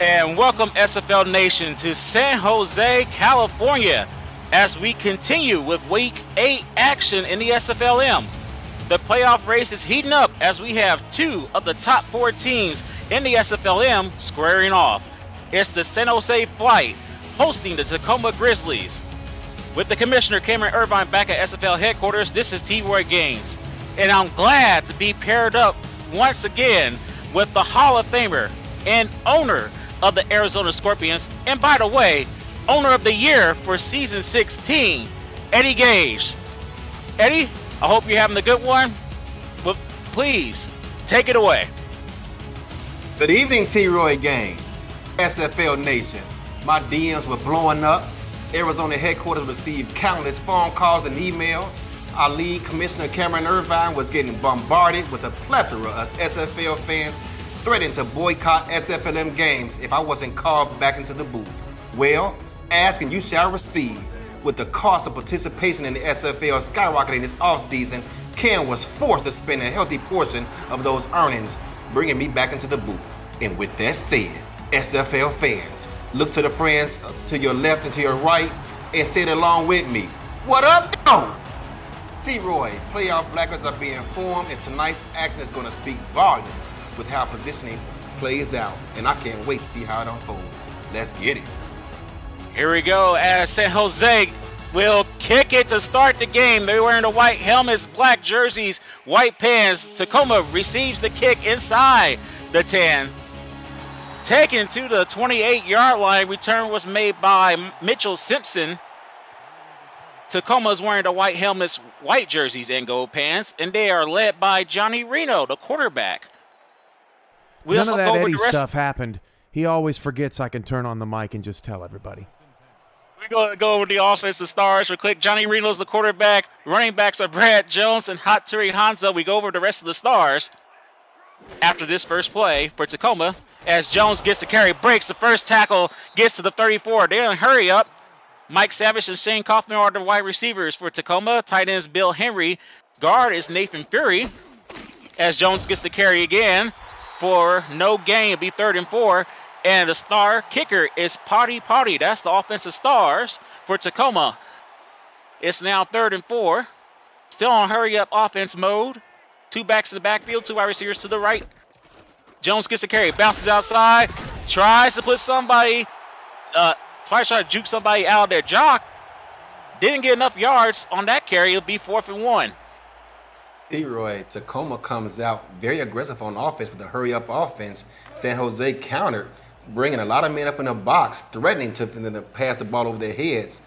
And welcome SFL Nation to San Jose, California, as we continue with Week 8 action in the SFLm. The playoff race is heating up as we have two of the top 4 teams in the SFLm squaring off. It's the San Jose Flight hosting the Tacoma Grizzlies. With the Commissioner Cameron Irvine back at SFL headquarters, this is T-Roy Gaines. And I'm glad to be paired up once again with the Hall of Famer and owner of the Arizona Scorpions, and by the way, owner of the year for season 16, Eddie Gage. Eddie, I hope you're having a good one, but please take it away. Good evening, T-Roy Gaines, SFL Nation. My DMs were blowing up. Arizona headquarters received countless phone calls and emails. Our league commissioner, Cameron Irvine, was getting bombarded with a plethora of SFL fans threatening to boycott SFLm games if I wasn't called back into the booth. Well, ask and you shall receive. With the cost of participation in the SFL skyrocketing this offseason, Cam was forced to spend a healthy portion of those earnings, bringing me back into the booth. And with that said, SFL fans, look to the friends to your left and to your right and say it along with me. What up, though? T-Roy, playoff blackers are being formed, and tonight's action is going to speak volumes with how positioning plays out, and I can't wait to see how it unfolds. Let's get it. Here we go as San Jose will kick it to start the game. They're wearing the white helmets, black jerseys, white pants. Tacoma receives the kick inside the 10. Taken to the 28-yard line. Return was made by Mitchell Simpson. Tacoma's wearing the white helmets, white jerseys, and gold pants, and they are led by Johnny Reno, the quarterback. None of that Eddie stuff happened. He always forgets I can turn on the mic and just tell everybody. We're going to go over the offensive stars real quick. Johnny Reno's the quarterback. Running backs are Brad Jones and Hattori Hanzo. We go over the rest of the stars after this first play for Tacoma. As Jones gets the carry, breaks the first tackle, gets to the 34. They're in hurry up. Mike Savage and Shane Kaufman are the wide receivers for Tacoma. Tight ends Bill Henry. Guard is Nathan Fury. As Jones gets the carry again for no gain, it'll be 3rd and 4. And the star kicker is Potty. That's the offensive stars for Tacoma. It's now 3rd and 4. Still on hurry-up offense mode. 2 backs in the backfield, 2 wide receivers to the right. Jones gets the carry, bounces outside, tries to put somebody, tries to juke somebody out of their jock. Didn't get enough yards on that carry. It'll be 4th and 1. Leroy, Tacoma comes out very aggressive on offense with a hurry-up offense. San Jose countered, bringing a lot of men up in the box, threatening to pass the ball over their heads.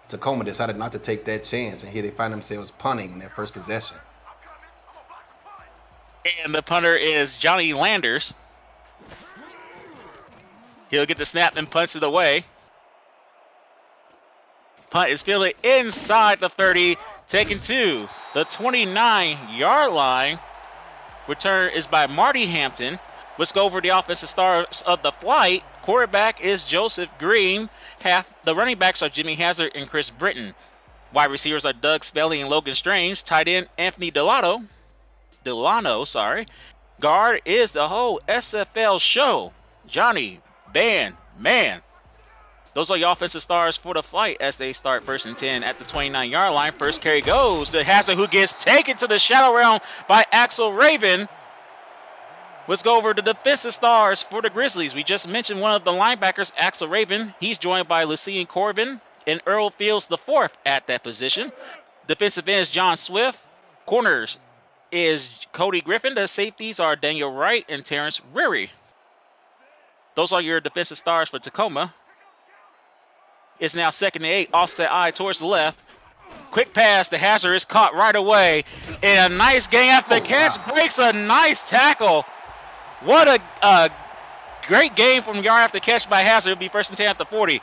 Tacoma decided not to take that chance, and here they find themselves punting in their first possession. And the punter is Johnny Landers. He'll get the snap and punts it away. Punt is fielded inside the 30, taken to the 29-yard line. Return is by Marty Hampton. Let's go over the offensive stars of the Flight. Quarterback is Joseph Green. The running backs are Jimmy Hazard and Chris Britton. Wide receivers are Doug Spelling and Logan Strange. Tight end Anthony Delano. Guard is the whole SFL show, Johnny Man. Those are your offensive stars for the Flight as they start 1st and 10 at the 29-yard line. First carry goes to Hazard, who gets taken to the shadow realm by Axel Raven. Let's go over the defensive stars for the Grizzlies. We just mentioned one of the linebackers, Axel Raven. He's joined by Lucien Corbin and Earl Fields IV at that position. Defensive ends, John Swift. Corners is Cody Griffin. The safeties are Daniel Wright and Terrence Reary. Those are your defensive stars for Tacoma. It's now 2nd and 8. Offset eye towards the left. Quick pass to Hazard is caught right away. And a nice gain after the catch. Breaks a nice tackle. What a great game from yard after catch by Hazard. It'll be 1st and 10 at the 40.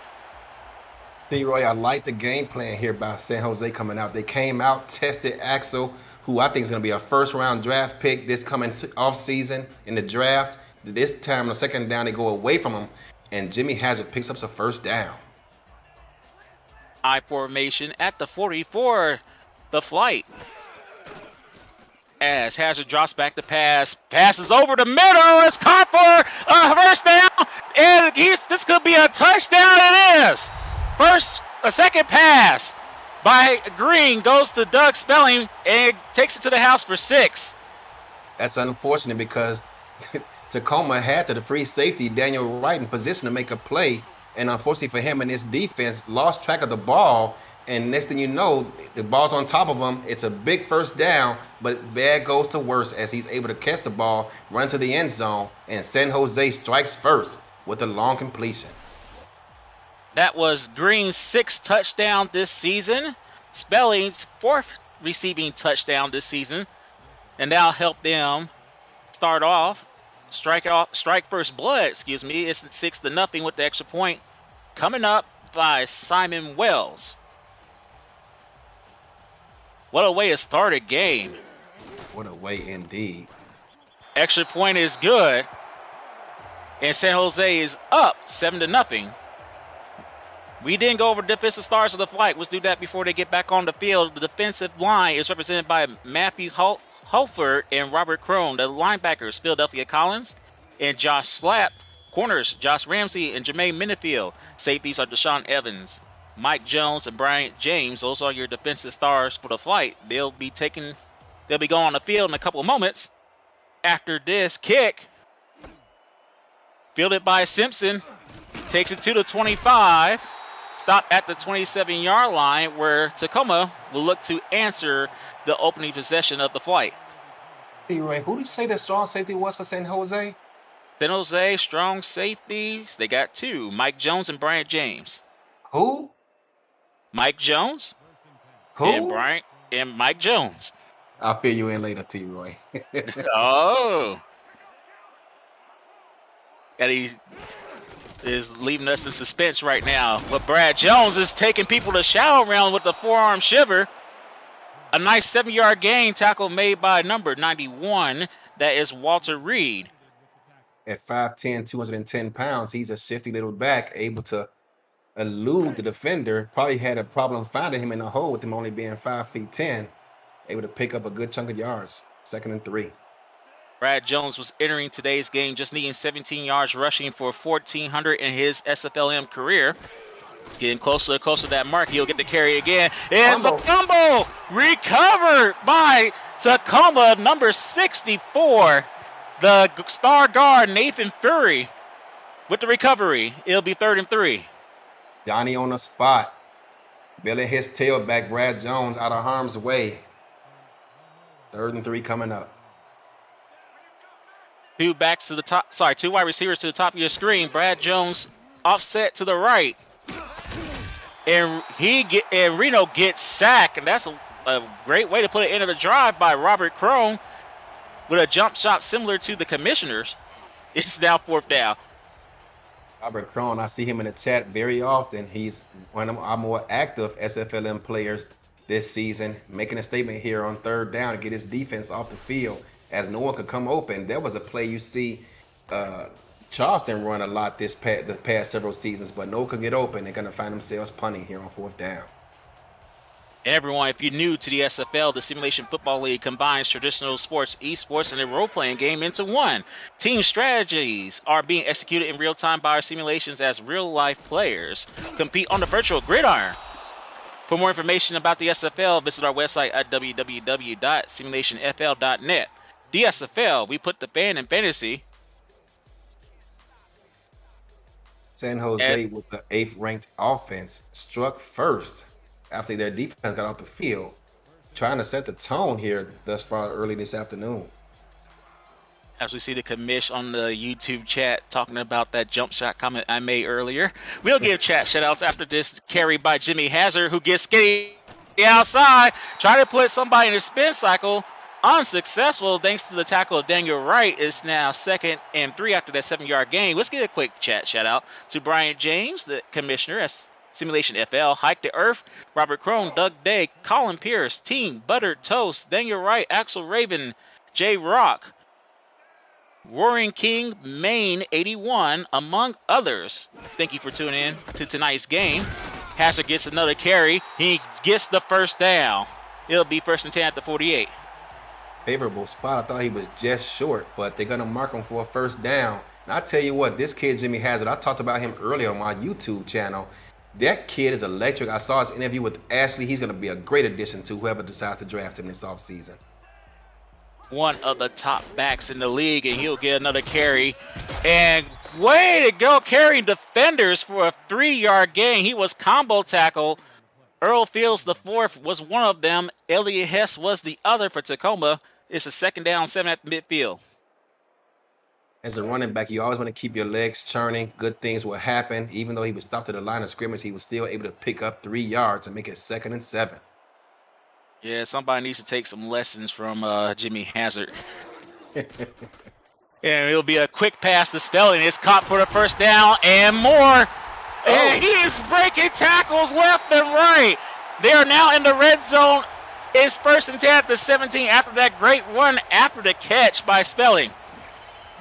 T-Roy, I like the game plan here by San Jose coming out. They came out, tested Axel, who I think is going to be a 1st-round draft pick this coming offseason in the draft. This time, on the 2nd down, they go away from him, and Jimmy Hazard picks up a 1st down. I formation at the 44, the Flight. As Hazard drops back to pass, passes over the middle. It's caught for a first down, and this could be a touchdown. It is. A second pass by Green goes to Doug Spelling and takes it to the house for 6. That's unfortunate because Tacoma had to the free safety, Daniel Wright, in position to make a play. And unfortunately for him and his defense, lost track of the ball. And next thing you know, the ball's on top of him. It's a big first down, but bad goes to worse as he's able to catch the ball, run to the end zone, and San Jose strikes first with a long completion. That was Green's 6th touchdown this season, Spelling's 4th receiving touchdown this season, and that'll help them start off, strike first blood, It's 6-0 with the extra point coming up by Simon Wells. What a way to start a game. What a way indeed. Extra point is good, and San Jose is up 7-0. We didn't go over defensive stars of the flight. Let's do that before they get back on the field. The defensive line is represented by Matthew Holford and Robert Crone. The linebackers, Philadelphia Collins and Josh Slapp. Corners, Josh Ramsey and Jermaine Minifield. Safeties are Deshaun Evans, Mike Jones, and Bryant James. Those are your defensive stars for the flight. They'll be going on the field in a couple of moments. After this kick, fielded by Simpson, takes it to the 25. Stop at the 27-yard line where Tacoma will look to answer the opening possession of the flight. Hey, Ray, who did you say the strong safety was for San Jose? San Jose, strong safeties. They got 2, Mike Jones and Bryant James. Who? Mike Jones. Who? And Mike Jones. I'll fill you in later, T-Roy. Oh. And he is leaving us in suspense right now. But Brad Jones is taking people to shower around with the forearm shiver. A nice 7-yard gain, tackle made by number 91. That is Walter Reed. At 5'10", 210 pounds, he's a shifty little back, able to elude the defender. Probably had a problem finding him in the hole with him only being 5'10", able to pick up a good chunk of yards. 2nd and 3. Brad Jones was entering today's game just needing 17 yards rushing for 1,400 in his SFLm career. It's getting closer and closer to that mark. He'll get the carry again. It's a fumble recovered by Tacoma, number 64. The star guard, Nathan Fury, with the recovery. It'll be 3rd and 3. Johnny on the spot. Billy his tailback, Brad Jones, out of harm's way. 3rd and 3 coming up. 2 wide receivers to the top of your screen. Brad Jones offset to the right. And Reno gets sacked, and that's a great way to put an end to the drive by Robert Crone with a jump shot similar to the Commissioners. It's now 4th down. Robert Crone, I see him in the chat very often. He's one of our more active SFLM players this season, making a statement here on 3rd down to get his defense off the field as no one could come open. There was a play you see Charleston run a lot the past several seasons, but no one could get open. They're going to find themselves punting here on 4th down. Everyone, if you're new to the SFL, the Simulation Football League combines traditional sports, esports, and a role-playing game into one. Team strategies are being executed in real time by our simulations as real-life players compete on the virtual gridiron. For more information about the SFL, visit our website at www.simulationfl.net. The SFL, we put the fan in fantasy. San Jose with the 8th ranked offense struck first after their defense got off the field, trying to set the tone here thus far early this afternoon. As we see the commish on the YouTube chat talking about that jump shot comment I made earlier. We'll give chat shout-outs after this carry by Jimmy Hazard, who gets skinny outside, trying to put somebody in a spin cycle. Unsuccessful thanks to the tackle of Daniel Wright. It's now 2nd and 3 after that 7-yard gain. Let's get a quick chat shout-out to Bryant James, the commissioner at Simulationfl, Hike to Earth, Robert Crone, Doug Day, Colin Pierce, Team Buttered Toast, Daniel Wright, Axel Raven, Jay Rock, Roaring King, Maine 81, among others. Thank you for tuning in to tonight's game. Hazard gets another carry. He gets the 1st down. It'll be 1st and 10 at the 48. Favorable spot. I thought he was just short, but they're going to mark him for a first down. And I tell you what, this kid, Jimmy Hazard, I talked about him earlier on my YouTube channel. That kid is electric. I saw his interview with Ashley. He's going to be a great addition to whoever decides to draft him this offseason. One of the top backs in the league, and he'll get another carry. And way to go carrying defenders for a 3-yard gain. He was combo tackle. Earl Fields, the fourth, was one of them. Elliot Hess was the other for Tacoma. It's a 2nd down, 7 at the midfield. As a running back, you always want to keep your legs churning. Good things will happen. Even though he was stopped at the line of scrimmage, he was still able to pick up 3 yards and make it 2nd and 7. Yeah, somebody needs to take some lessons from Jimmy Hazard. And it'll be a quick pass to Spelling. It's caught for the first down and more. And he is breaking tackles left and right. They are now in the red zone. It's 1st and 10 at the 17 after that great run after the catch by Spelling.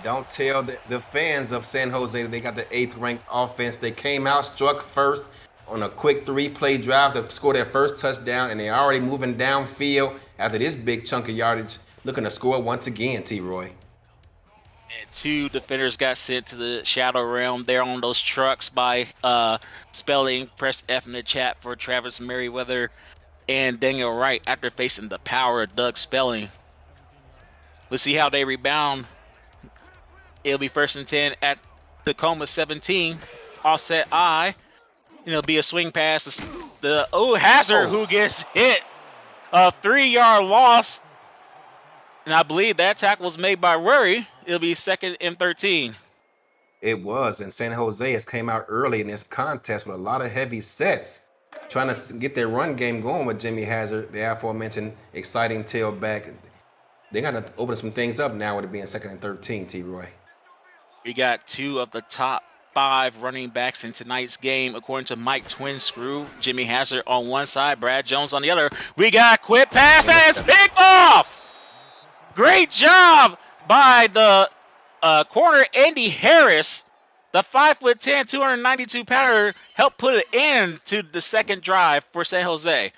Don't tell the fans of San Jose that they got the 8th ranked offense. They came out, struck first on a quick 3-play drive to score their first touchdown, and they're already moving downfield after this big chunk of yardage, looking to score once again, T-Roy. And 2 defenders got sent to the shadow realm there on those trucks by Spelling. Press F in the chat for Travis Merriweather and Daniel Wright after facing the power of Doug Spelling. We'll see how they rebound. It'll be 1st and 10 at Tacoma 17. Offset I. It'll be a swing pass. Hazard who gets hit. A 3-yard loss. And I believe that tackle was made by Worry. It'll be 2nd and 13. It was, and San Jose has came out early in this contest with a lot of heavy sets, trying to get their run game going with Jimmy Hazard, the aforementioned exciting tailback. They got to open some things up now with it being 2nd and 13, T-Roy. We got 2 of the top 5 running backs in tonight's game, according to Mike Twinscrew. Jimmy Hazard on one side, Brad Jones on the other. We got a quick pass and it's picked off. Great job by the corner, Andy Harris. The 5'10", 292-pounder helped put it into the 2nd drive for San Jose.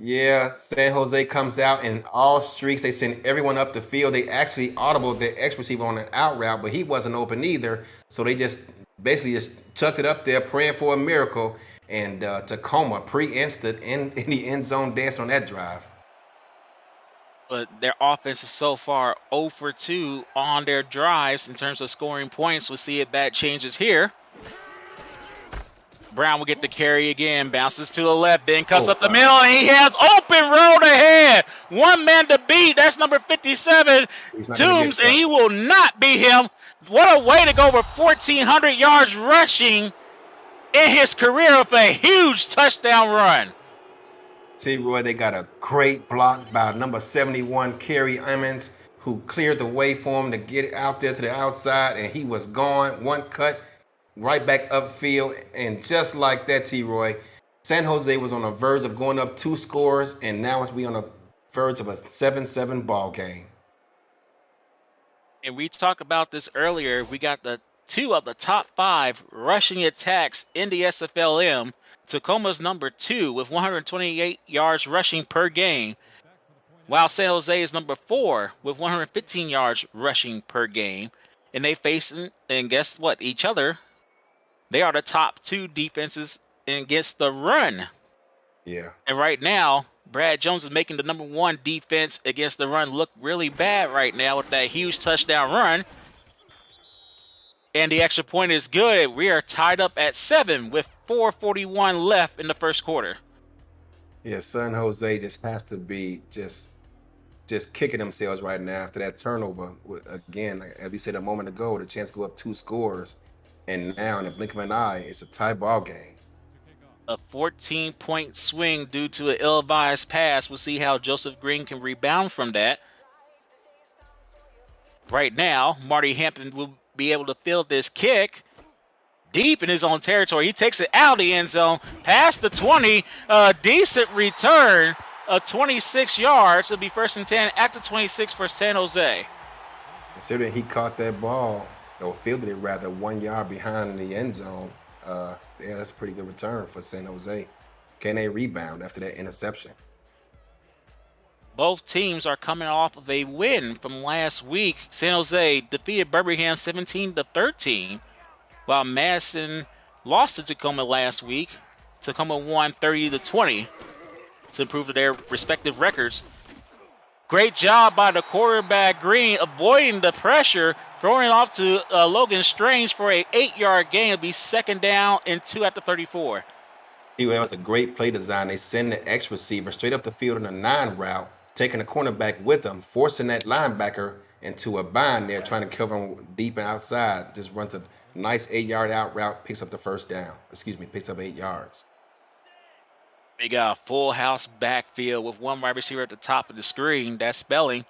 Yeah, San Jose comes out in all streaks. They send everyone up the field. They actually audibled their X receiver on an out route, but he wasn't open either. So they just basically chucked it up there, praying for a miracle. And Tacoma pre-instant in the end zone dancing on that drive. But their offense is so far 0 for 2 on their drives in terms of scoring points. We'll see if that changes here. Brown will get the carry again, bounces to the left, then cuts up the middle, and he has open road ahead. One man to beat. That's number 57, Toombs, and he will not beat him. What a way to go over 1,400 yards rushing in his career with a huge touchdown run. T-Roy, they got a great block by number 71, Kerry Emmons, who cleared the way for him to get it out there to the outside, and he was gone. One cut, right back upfield, and just like that, T-Roy, San Jose was on the verge of going up 2 scores, and now we on the verge of a 7-7 ball game. And we talked about this earlier. We got the 2 of the top 5 rushing attacks in the SFLm. Tacoma's number 2 with 128 yards rushing per game, while San Jose is number 4 with 115 yards rushing per game. And they face, and guess what, each other. They are the top 2 defenses against the run. Yeah. And right now, Brad Jones is making the number 1 defense against the run look really bad right now with that huge touchdown run. And the extra point is good. We are tied up at 7 with 4:41 left in the first quarter. Yeah, San Jose just has to be just kicking themselves right now after that turnover. Again, like as we said a moment ago, the chance to go up 2 scores. And now in the blink of an eye, it's a tie ball game. A 14-point swing due to an ill-advised pass. We'll see how Joseph Green can rebound from that. Right now, Marty Hampton will be able to field this kick deep in his own territory. He takes it out of the end zone, past the 20. A decent return of 26 yards. It'll be 1st and 10 at the 26 for San Jose. Considering he caught that ball, or fielded it rather, 1 yard behind the end zone, yeah, that's a pretty good return for San Jose. Can they rebound after that interception? Both teams are coming off of a win from last week. San Jose defeated Birmingham 17-13, while Madison lost to Tacoma last week. Tacoma won 30-20 to improve their respective records. Great job by the quarterback Green, avoiding the pressure, throwing it off to Logan Strange for an 8-yard gain. It'll be 2nd down and 2 at the 34. That was a great play design. They send the X receiver straight up the field in a 9 route, taking the cornerback with them, forcing that linebacker into a bind there, trying to cover him deep and outside. Just runs a nice 8-yard out route, picks up the first down. Picks up 8 yards. We got a full house backfield with one wide receiver at the top of the screen. That's Spelling.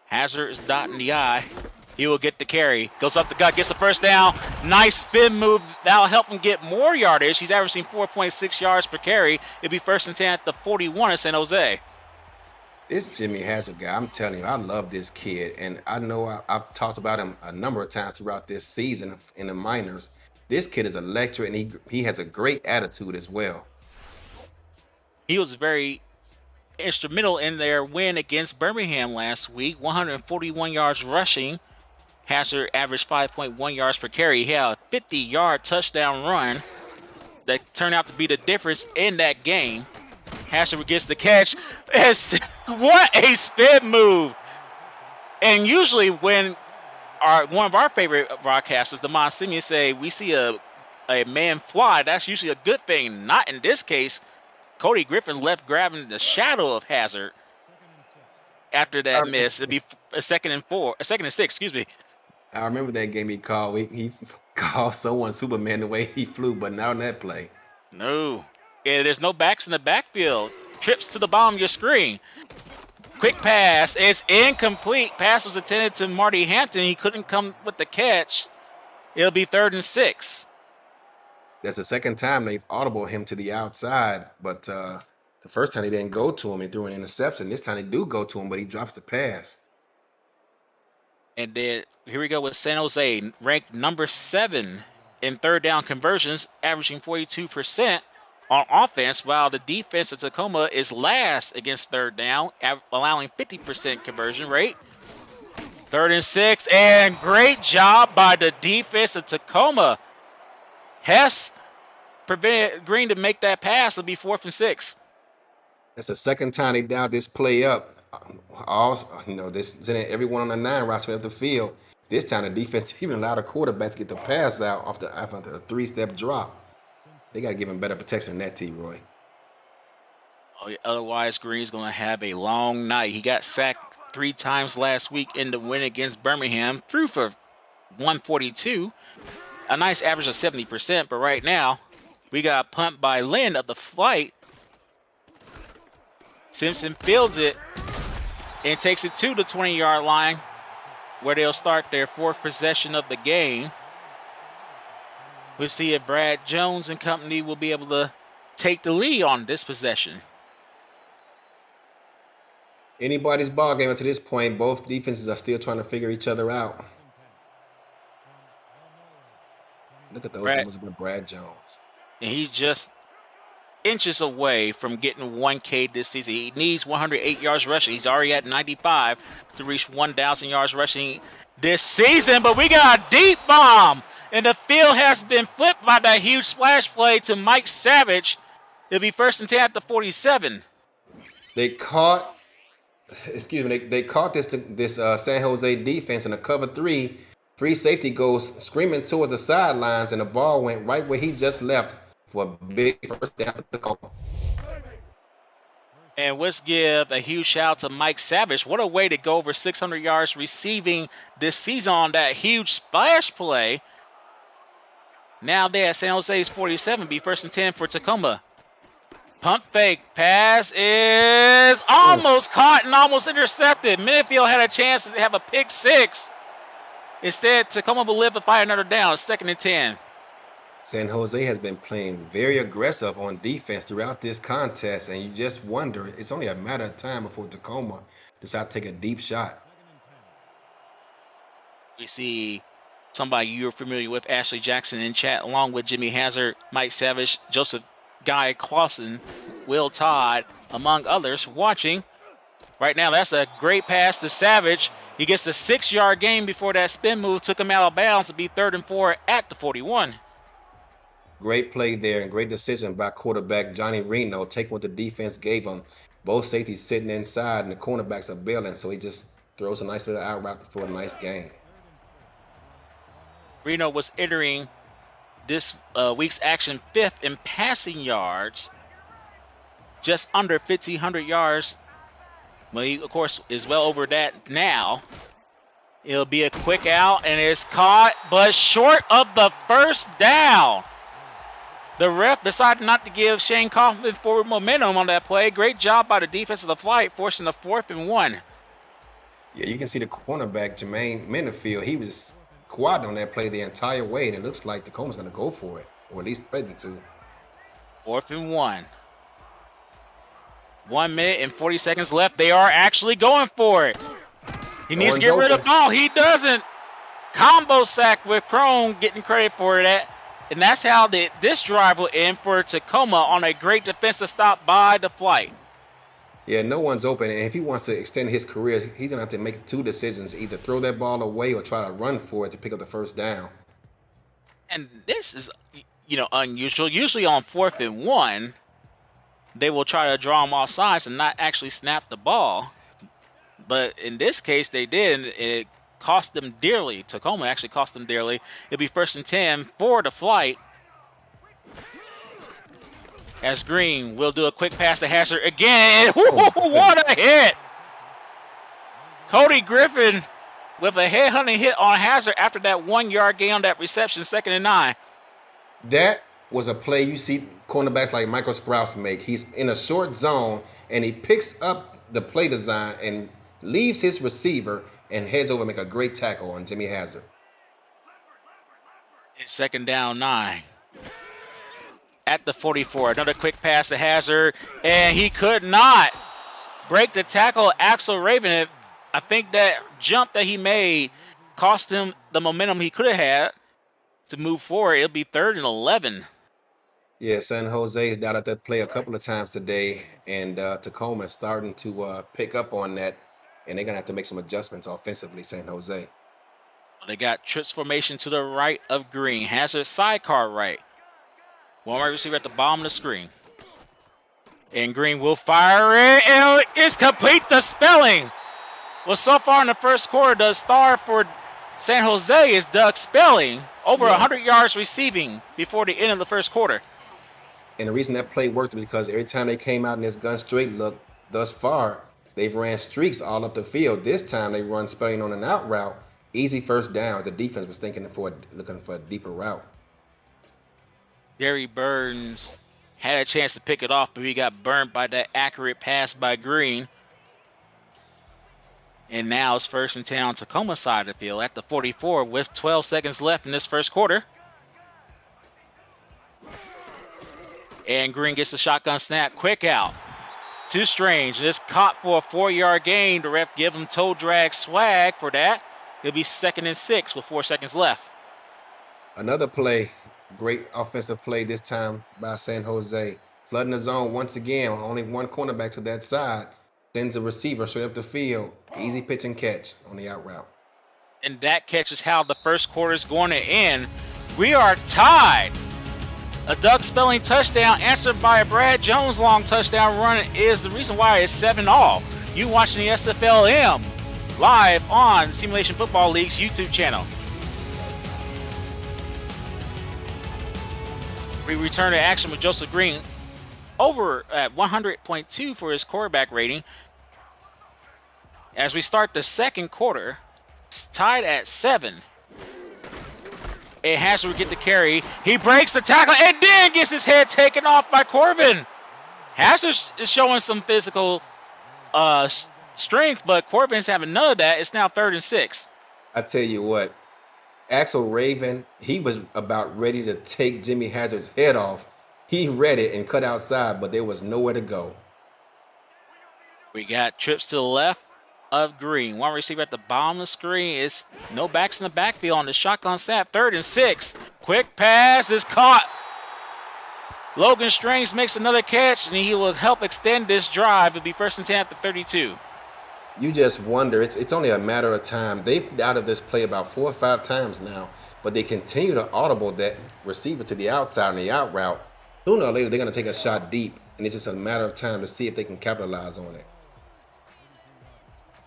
Hazard is dotting the I. He will get the carry. Goes up the gut, gets the first down. Nice spin move. That'll help him get more yardage. He's averaging 4.6 yards per carry. It'll be 1st and 10 at the 41 of San Jose. This Jimmy Hazard guy, I'm telling you, I love this kid. And I know I've talked about him a number of times throughout this season in the minors. This kid is electric, and he has a great attitude as well. He was very instrumental in their win against Birmingham last week. 141 yards rushing. Hazard averaged 5.1 yards per carry. He had a 50-yard touchdown run that turned out to be the difference in that game. Hazard gets the catch. What a spin move! And usually when one of our favorite broadcasters, the Monsimian, say we see a man fly, that's usually a good thing. Not in this case. Cody Griffin left grabbing the shadow of Hazard after that miss. It'd be a 2nd and 6, excuse me. I remember that game he called. He called someone Superman the way he flew, but not on that play. No. Yeah, there's no backs in the backfield. Trips to the bottom of your screen. Quick pass. It's incomplete. Pass was intended to Marty Hampton. He couldn't come with the catch. It'll be 3rd and 6. That's the 2nd time they've audibled him to the outside, but the first time they didn't go to him. He threw an interception. This time they do go to him, but he drops the pass. And then here we go with San Jose, ranked number 7 in 3rd down conversions, averaging 42% on offense, while the defense of Tacoma is last against 3rd down, allowing 50% conversion rate. 3rd and 6, and great job by the defense of Tacoma. Hess prevented Green to make that pass. It'll be 4th and 6. That's the 2nd time they dialed this play up. Sending everyone on the 9 route straight up the field. This time the defense even allowed a quarterback to get the pass out after a 3-step drop. They got to give him better protection than that, T-Roy. Oh, yeah, otherwise, Green's going to have a long night. He got sacked 3 times last week in the win against Birmingham. Threw for 142. A nice average of 70%, but right now, we got a punt by Lynn of the flight. Simpson fields it and takes it to the 20-yard line, where they'll start their 4th possession of the game. We'll see if Brad Jones and company will be able to take the lead on this possession. Anybody's ball game up to this point. Both defenses are still trying to figure each other out. Look at those numbers with Brad Jones. And he's just inches away from getting 1K this season. He needs 108 yards rushing. He's already at 95 to reach 1,000 yards rushing this season. But we got a deep bomb, and the field has been flipped by that huge splash play to Mike Savage. It'll be 1st and 10 at the 47. They caught this San Jose defense in a cover 3. Free safety goes screaming towards the sidelines, and the ball went right where he just left for a big first down for Tacoma. And let's give a huge shout out to Mike Savage. What a way to go over 600 yards receiving this season on that huge splash play. Now they at San Jose's 47, be 1st and 10 for Tacoma. Pump fake pass is almost caught and almost intercepted. Minifield had a chance to have a pick 6. Instead, Tacoma will live to fight another down. 2nd and 10. San Jose has been playing very aggressive on defense throughout this contest, and you just wonder, it's only a matter of time before Tacoma decides to take a deep shot. We see somebody you're familiar with, Ashley Jackson, in chat, along with Jimmy Hazard, Mike Savage, Joseph Guy Clausen, Will Todd, among others, watching. Right now, that's a great pass to Savage. He gets a 6-yard gain before that spin move took him out of bounds to be 3rd and 4 at the 41. Great play there and great decision by quarterback Johnny Reno, taking what the defense gave him. Both safeties sitting inside and the cornerbacks are bailing, so he just throws a nice little out route for a nice gain. Reno was entering this week's action 5th in passing yards, just under 1,500 yards. Well, he, of course, is well over that now. It'll be a quick out, and it's caught, but short of the first down. The ref decided not to give Shane Kaufman forward momentum on that play. Great job by the defense of the flight, forcing the 4th and 1. Yeah, you can see the cornerback, Jermaine Mendenfield, he was squatting on that play the entire way, and it looks like Tacoma's going to go for it, or at least threaten to. 4th and 1. 1 minute and 40 seconds left. They are actually going for it. He needs to get rid of the ball. He doesn't. Combo sack with Crone getting credit for that. And that's how this drive will end for Tacoma on a great defensive stop by the flight. Yeah, no one's open. And if he wants to extend his career, he's going to have to make 2 decisions, either throw that ball away or try to run for it to pick up the first down. And this is, unusual. Usually on 4th and 1, they will try to draw him off sides and not actually snap the ball. But in this case, they did, and it cost them dearly. Tacoma actually cost them dearly. It'll be 1st and 10 for the flight. As Green will do a quick pass to Hazard again. What a hit! Cody Griffin with a headhunting hit on Hazard after that 1-yard gain on that reception, 2nd and 9. That was a play you see cornerbacks like Michael Sprouse make. He's in a short zone, and he picks up the play design and leaves his receiver and heads over and make a great tackle on Jimmy Hazard. It's 2nd down 9. At the 44, another quick pass to Hazard, and he could not break the tackle. Axel Raven, I think that jump that he made cost him the momentum he could have had to move forward. It'll be 3rd and 11. Yeah, San Jose has doubted that play a couple of times today, and Tacoma is starting to pick up on that, and they're going to have to make some adjustments offensively, San Jose. They got trips formation to the right of Green. Hazard sidecar right. One wide receiver at the bottom of the screen. And Green will fire it, and it's complete the spelling. Well, so far in the first quarter, the star for San Jose is Doug Spelling, over 100 yards receiving before the end of the first quarter. And the reason that play worked was because every time they came out in this gun straight look, thus far, they've ran streaks all up the field. This time they run Spelling on an out route. Easy first down. The defense was looking for a deeper route. Gary Burns had a chance to pick it off, but he got burned by that accurate pass by Green. And now it's 1st and 10 on Tacoma side of the field at the 44 with 12 seconds left in this first quarter. And Green gets a shotgun snap. Quick out. Too strange. And it's caught for a 4-yard gain. The ref give him toe drag swag for that. It'll be 2nd and 6 with 4 seconds left. Another play. Great offensive play this time by San Jose. Flooding the zone once again. Only one cornerback to that side. Sends a receiver straight up the field. Easy pitch and catch on the out route. And that catch is how the first quarter is going to end. We are tied. A Doug Spelling touchdown answered by a Brad Jones long touchdown run is the reason why it's 7-all. You watching the SFLm live on Simulation Football League's YouTube channel. We return to action with Joseph Green over at 100.2 for his quarterback rating. As we start the second quarter, it's tied at 7. And Hazard get the carry. He breaks the tackle and then gets his head taken off by Corbin. Hazard is showing some physical strength, but Corbin's having none of that. It's now 3rd and 6. I tell you what, Axel Raven, he was about ready to take Jimmy Hazard's head off. He read it and cut outside, but there was nowhere to go. We got trips to the left of Green. One receiver at the bottom of the screen. It's no backs in the backfield on the shotgun snap. 3rd and 6. Quick pass is caught. Logan Strange makes another catch, and he will help extend this drive. It'll be 1st and 10 at the 32. You just wonder. It's only a matter of time. They've out of this play about 4 or 5 times now, but they continue to audible that receiver to the outside and the out route. Sooner or later, they're going to take a shot deep, and it's just a matter of time to see if they can capitalize on it.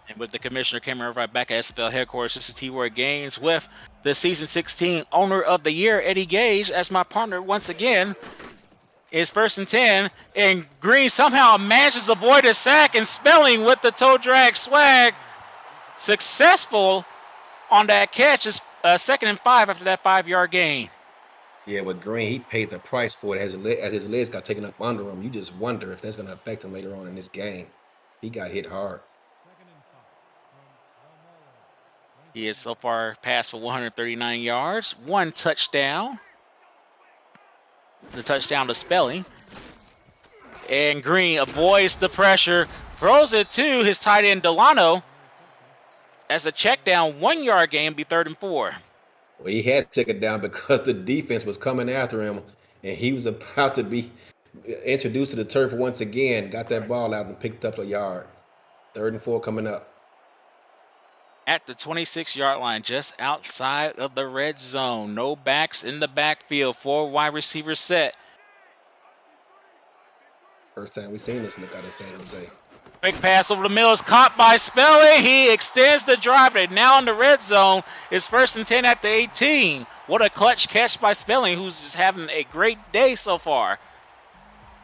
And with the commissioner camera right back at SFL headquarters, this is T-Roy Gaines with the Season 16 Owner of the Year, Eddie Gage, as my partner once again. Is 1st and 10, and Green somehow manages to avoid a sack, and Spelling with the toe drag swag. Successful on that catch. Is 2nd and 5 after that 5-yard gain. Yeah, with Green, he paid the price for it as his legs got taken up under him. You just wonder if that's going to affect him later on in this game. He got hit hard. He has so far passed for 139 yards, 1 touchdown. The touchdown to Spelling. And Green avoids the pressure, throws it to his tight end Delano. As a check down, 1-yard gain, be 3rd and 4. Well, he had to check it down because the defense was coming after him, and he was about to be introduced to the turf once again. Got that ball out and picked up a yard. 3rd and 4 coming up. At the 26-yard line, just outside of the red zone. No backs in the backfield. 4 wide receivers set. First time we've seen this look out of San Jose. Quick pass over the middle is caught by Spelling. He extends the drive. And now in the red zone, it's 1st and 10 at the 18. What a clutch catch by Spelling, who's just having a great day so far.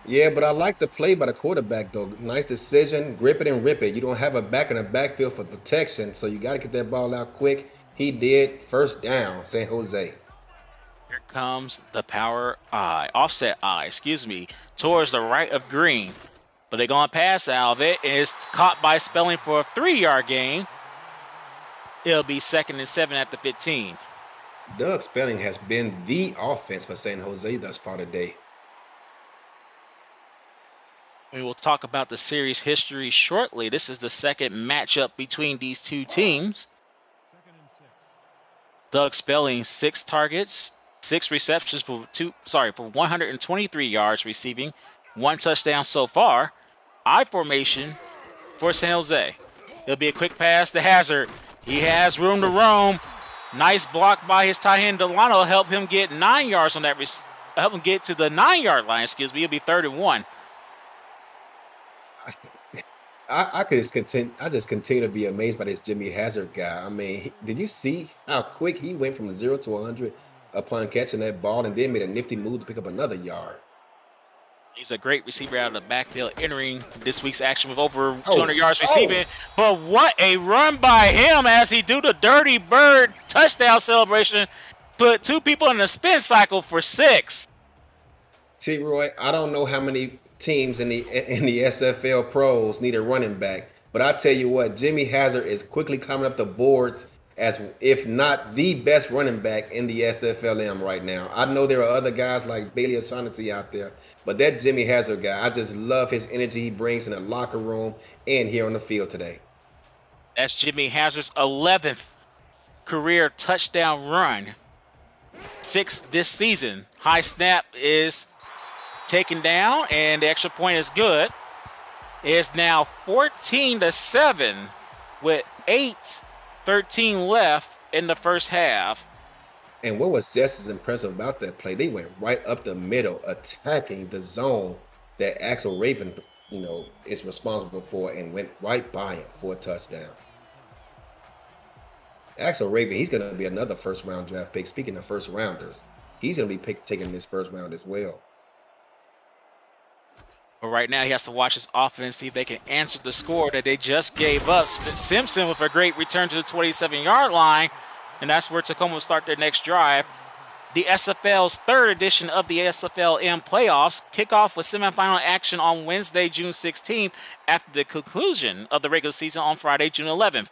Yeah, but I like the play by the quarterback, though. Nice decision. Grip it and rip it. You don't have a back in the backfield for protection, so you got to get that ball out quick. He did. 1st down, San Jose. Here comes the power offset eye, towards the right of Green. But they're going to pass out of it. It's caught by Spelling for a 3-yard gain. It'll be 2nd and 7 at the 15. Doug Spelling has been the offense for San Jose thus far today. We will talk about the series history shortly. This is the second matchup between these two teams. Doug Spelling, 6 targets, 6 receptions for 123 yards receiving, 1 touchdown so far. I formation for San Jose. It'll be a quick pass to Hazard. He has room to roam. Nice block by his tight end Delano. Help him get 9 yards on that. Help him get to the 9-yard line. It'll be 3rd and 1. I just continue to be amazed by this Jimmy Hazard guy. I mean, did you see how quick he went from 0 to 100 upon catching that ball, and then made a nifty move to pick up another yard? He's a great receiver out of the backfield, entering this week's action with over 200 yards receiving. But what a run by him as he do the Dirty Bird touchdown celebration. Put 2 people in the spin cycle for 6. T-Roy, I don't know how many teams in the SFL pros need a running back, but I tell you what, Jimmy Hazard is quickly climbing up the boards as if not the best running back in the SFLm right now. I know there are other guys like Bailey O'Shaughnessy out there, but that Jimmy Hazard guy, I just love his energy he brings in the locker room and here on the field today. That's Jimmy Hazard's 11th career touchdown run. 6 this season. High snap is taken down, and the extra point is good. It's now 14-7 with 8:13 left in the first half. And what was just as impressive about that play, they went right up the middle, attacking the zone that Axel Raven, is responsible for, and went right by him for a touchdown. Axel Raven, he's going to be another first-round draft pick. Speaking of first-rounders, he's going to be taking this first round as well. But right now, he has to watch his offense, see if they can answer the score that they just gave up. Simpson with a great return to the 27-yard line, and that's where Tacoma will start their next drive. The SFL's 3rd edition of the SFLm playoffs kick off with semifinal action on Wednesday, June 16th, after the conclusion of the regular season on Friday, June 11th.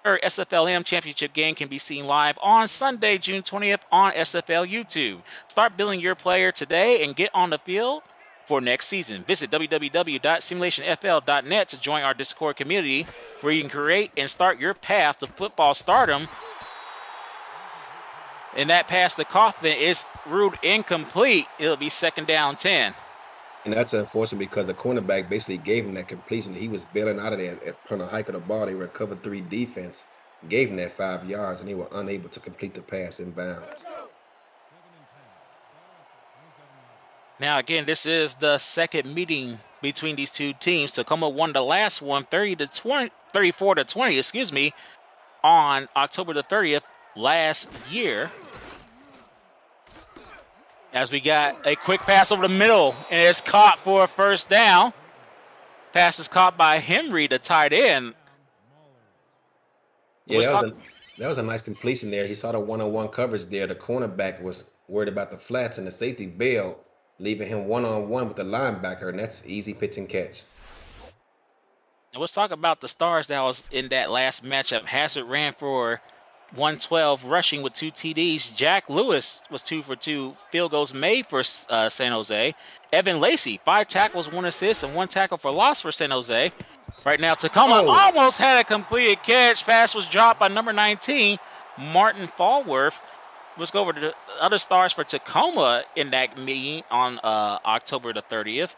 Our SFLm championship game can be seen live on Sunday, June 20th on SFL YouTube. Start building your player today and get on the field for next season. Visit www.simulationfl.net to join our Discord community, where you can create and start your path to football stardom. And that pass to Kaufman is ruled incomplete. It'll be 2nd down 10. And that's unfortunate because the cornerback basically gave him that completion. He was bailing out of there upon a hike of the ball. They were cover 3 defense, gave him that 5 yards, and they were unable to complete the pass in bounds. Now, again, this is the second meeting between these two teams. Tacoma won the last one 34-20, on October the 30th last year. As we got a quick pass over the middle, and it's caught for a 1st down. Pass is caught by Henry, the tight end. Yeah, that was a nice completion there. He saw the one-on-one coverage there. The cornerback was worried about the flats, and the safety bailed, leaving him one-on-one with the linebacker, and that's easy pitch and catch. And let's talk about the stars that was in that last matchup. Hazard ran for 112 rushing with 2 TDs. Jack Lewis was 2 for 2 field goals made for San Jose. Evan Lacey, 5 tackles, 1 assist, and 1 tackle for loss for San Jose. Right now, Tacoma almost had a completed catch. Pass was dropped by number 19, Martin Fallworth. Let's go over to the other stars for Tacoma in that meeting on October the 30th.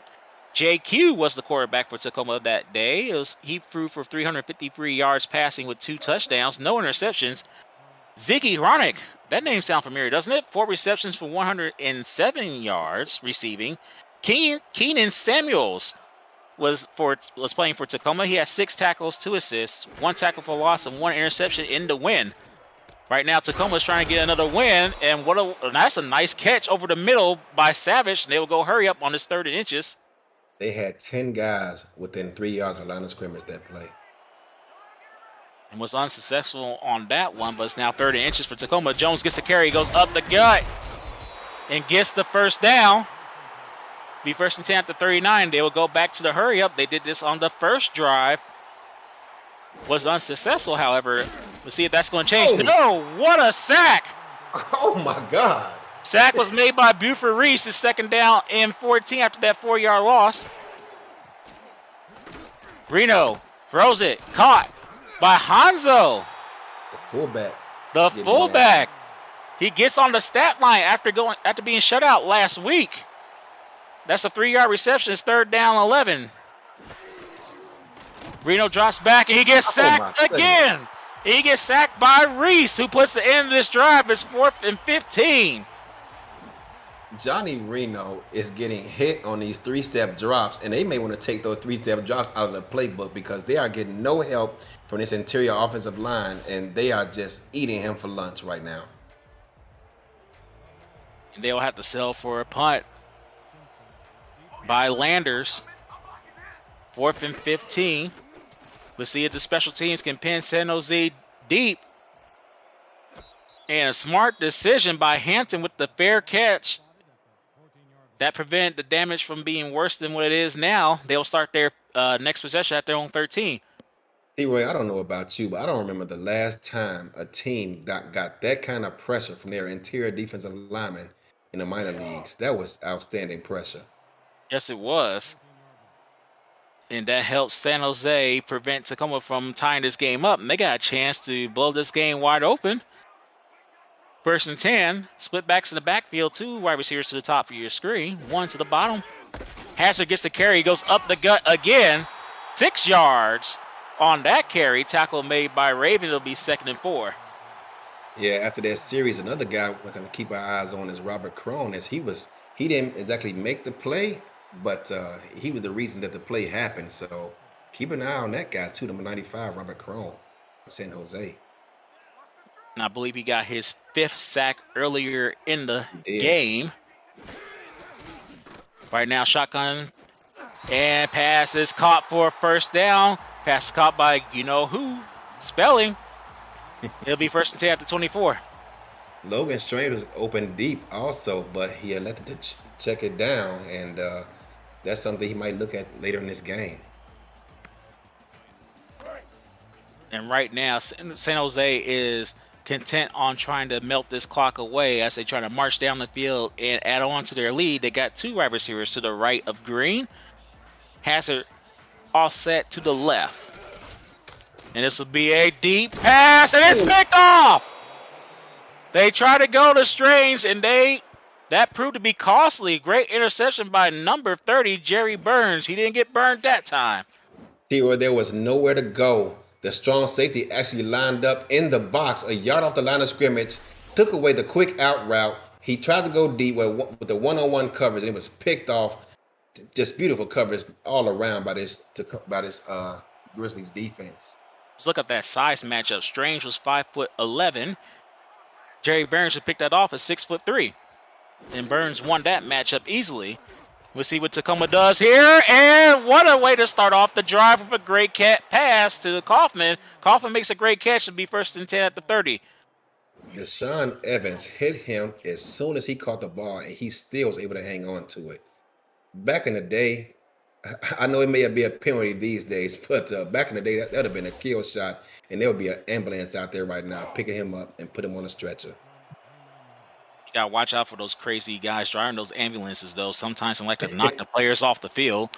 JQ was the quarterback for Tacoma that day. He threw for 353 yards passing with 2 touchdowns, no interceptions. Ziggy Hronick, that name sounds familiar, doesn't it? 4 receptions for 107 yards receiving. Keenan Samuels was playing for Tacoma. He had 6 tackles, 2 assists, 1 tackle for loss, and 1 interception in the win. Right now, Tacoma's trying to get another win, and that's a nice catch over the middle by Savage. And they will go hurry up on this 3rd and inches. They had 10 guys within 3 yards of the line of scrimmage that play. And was unsuccessful on that one, but it's now 3rd and inches for Tacoma. Jones gets a carry, goes up the gut, and gets the 1st down. Be 1st and 10 at the 39. They will go back to the hurry up. They did this on the first drive. Was unsuccessful, however. We'll see if that's going to change. Oh. No, what a sack. Oh, my God. Sack was made by Buford Reese. His 2nd down and 14 after that 4-yard loss. Reno throws it. Caught by Hanzo. The fullback. He gets on the stat line after being shut out last week. That's a 3-yard reception. It's 3rd down 11. Reno drops back, and he gets sacked again. He gets sacked by Reese, who puts the end of this drive. It's 4th and 15. Johnny Reno is getting hit on these 3-step drops, and they may want to take those 3-step drops out of the playbook because they are getting no help from this interior offensive line, and they are just eating him for lunch right now. And they'll have to settle for a punt by Landers. 4th and 15. Let's see if the special teams can pin San Jose deep. And a smart decision by Hampton with the fair catch. That prevent the damage from being worse than what it is now. They'll start their next possession at their own 13. Leroy, I don't know about you, but I don't remember the last time a team got that kind of pressure from their interior defensive linemen in the minor leagues. That was outstanding pressure. Yes, it was. And that helps San Jose prevent Tacoma from tying this game up. And they got a chance to blow this game wide open. 1st and 10. Split backs in the backfield. 2 wide receivers to the top of your screen. 1 to the bottom. Hazard gets the carry. Goes up the gut again. 6 yards on that carry. Tackle made by Raven. It'll be 2nd and 4. Yeah, after that series, another guy we're going to keep our eyes on is Robert Crone. As he didn't exactly make the play, but he was the reason that the play happened. So keep an eye on that guy, too, number 95, Robert Crone, San Jose. And I believe he got his 5th sack earlier in the game. Right now, shotgun and pass is caught for a 1st down. Pass is caught by you-know-who, Spelling. It'll be 1st and 10 at the 24. Logan Strain was open deep also, but he elected to check it down, and that's something he might look at later in this game. And right now, San Jose is content on trying to melt this clock away as they try to march down the field and add on to their lead. They got 2 wide receivers to the right of Green. Hazard offset to the left. And this will be a deep pass, and it's picked off. They try to go to Strange, and that proved to be costly. Great interception by number 30, Jerry Burns. He didn't get burned that time. T-Roy, there was nowhere to go. The strong safety actually lined up in the box a yard off the line of scrimmage, took away the quick out route. He tried to go deep with the one-on-one coverage, and it was picked off. Just beautiful coverage all around by this Grizzlies defense. Let's look at that size matchup. Strange was 5'11". Jerry Burns would pick that off at 6'3". And Burns won that matchup easily. We'll see what Tacoma does here. And what a way to start off the drive with a great pass to Kaufman. Kaufman makes a great catch to be 1st and 10 at the 30. Deshaun Evans hit him as soon as he caught the ball, and he still was able to hang on to it. Back in the day, I know it may be a penalty these days, but back in the day, that would have been a kill shot, and there would be an ambulance out there right now picking him up and put him on a stretcher. You got to watch out for those crazy guys driving those ambulances, though. Sometimes they like to knock the players off the field.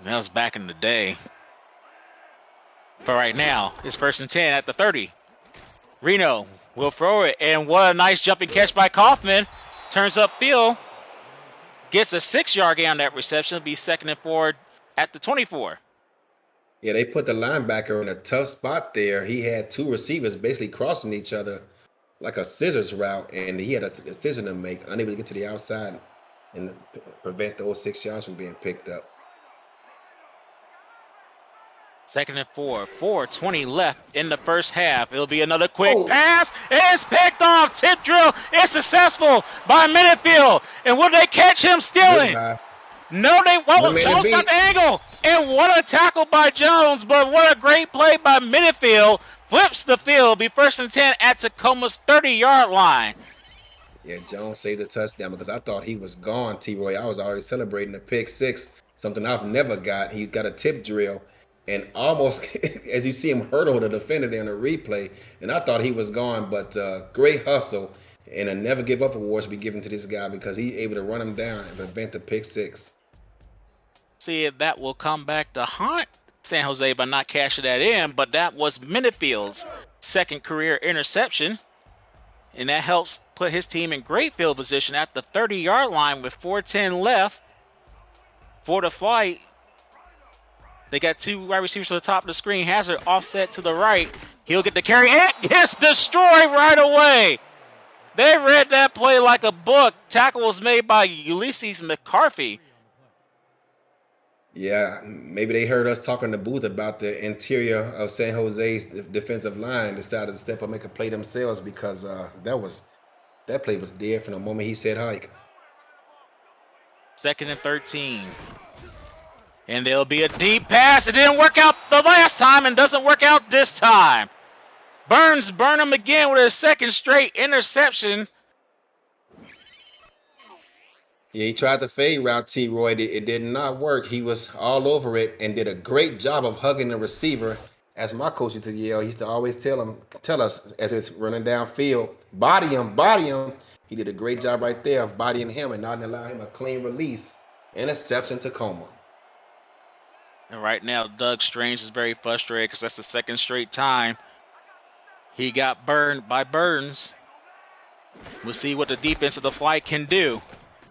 That was back in the day. But right now, it's 1st and 10 at the 30. Reno will throw it, and what a nice jumping catch by Kaufman. Turns upfield. Gets a 6-yard gain on that reception. It'll be 2nd and 4 at the 24. Yeah, they put the linebacker in a tough spot there. He had 2 receivers basically crossing each other like a scissors route, and he had a decision to make, unable to get to the outside and prevent those 6 yards from being picked up. 2nd and 4, 4:20 left in the first half. It'll be another quick pass. It's picked off. Tip drill is successful by Minifield. And will they catch him stealing? No, they won't. Jones got the angle. And what a tackle by Jones, but what a great play by Minifield. Flips the field. Be 1st and 10 at Tacoma's 30-yard line. Yeah, Jones saved a touchdown because I thought he was gone, T-Roy. I was already celebrating the pick 6, something I've never got. He's got a tip drill. And almost, as you see him hurdle the defender there in the replay, and I thought he was gone, but great hustle and a never give up awards to be given to this guy because he's able to run him down and prevent the pick 6. See if that will come back to haunt San Jose by not cashing that in, but that was Minifield's 2nd career interception, and that helps put his team in great field position at the 30-yard line with 4:10 left for the flight. They got 2 wide receivers to the top of the screen. Hazard offset to the right. He'll get the carry and gets destroyed right away. They read that play like a book. Tackle was made by Ulysses McCarthy. Yeah, maybe they heard us talking in the booth about the interior of San Jose's defensive line and decided to step up and make a play themselves because that play was dead from the moment he said hike. 2nd and 13. And there'll be a deep pass. It didn't work out the last time and doesn't work out this time. Burns burned him again with a 2nd straight interception. Yeah, he tried the fade route, T-Roy. It did not work. He was all over it and did a great job of hugging the receiver. As my coach used to yell, he used to always tell us as it's running downfield, body him. He did a great job right there of bodying him and not allowing him a clean release. Interception, Tacoma. And right now, Doug Strange is very frustrated because that's the 2nd straight time he got burned by Burns. We'll see what the defense of the flight can do.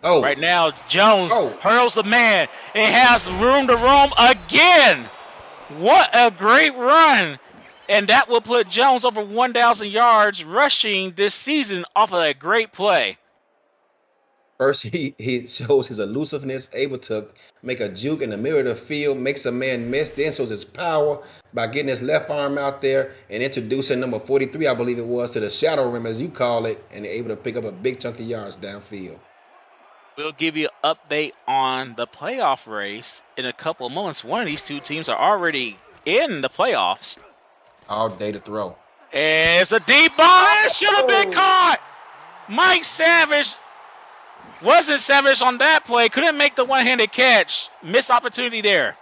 Right now, Jones hurls the man. It has room to roam again. What a great run. And that will put Jones over 1,000 yards rushing this season off of a great play. First, he shows his elusiveness, able to make a juke in the middle of the field, makes a man miss, then shows his power by getting his left arm out there and introducing number 43, I believe it was, to the shadow rim, as you call it, and able to pick up a big chunk of yards downfield. We'll give you an update on the playoff race in a couple of moments. One of these 2 teams are already in the playoffs. All day to throw. It's a deep ball. It should have been caught. Mike Savage wasn't Savage on that play. Couldn't make the one-handed catch. Missed opportunity there.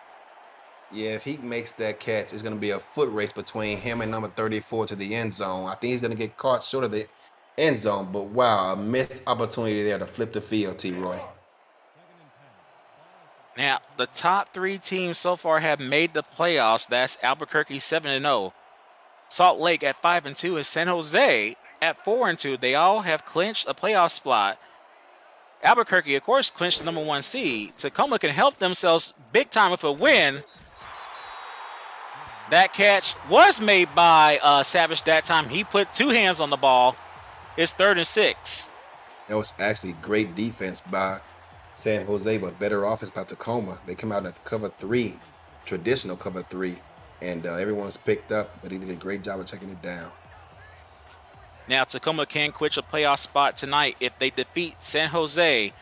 Yeah, if he makes that catch, it's going to be a foot race between him and number 34 to the end zone. I think he's going to get caught short of the end zone, but wow, a missed opportunity there to flip the field, T-Roy. Now, the top 3 teams so far have made the playoffs. That's Albuquerque 7-0, Salt Lake at 5-2, and San Jose at 4-2. They all have clinched a playoff spot. Albuquerque, of course, clinched the #1 seed. Tacoma can help themselves big time with a win. That catch was made by Savage that time. He put 2 hands on the ball. It's 3rd and 6. That was actually great defense by San Jose, but better offense by Tacoma. They come out at cover 3, traditional cover 3, and everyone's picked up, but he did a great job of checking it down. Now, Tacoma can clinch a playoff spot tonight if they defeat San Jose,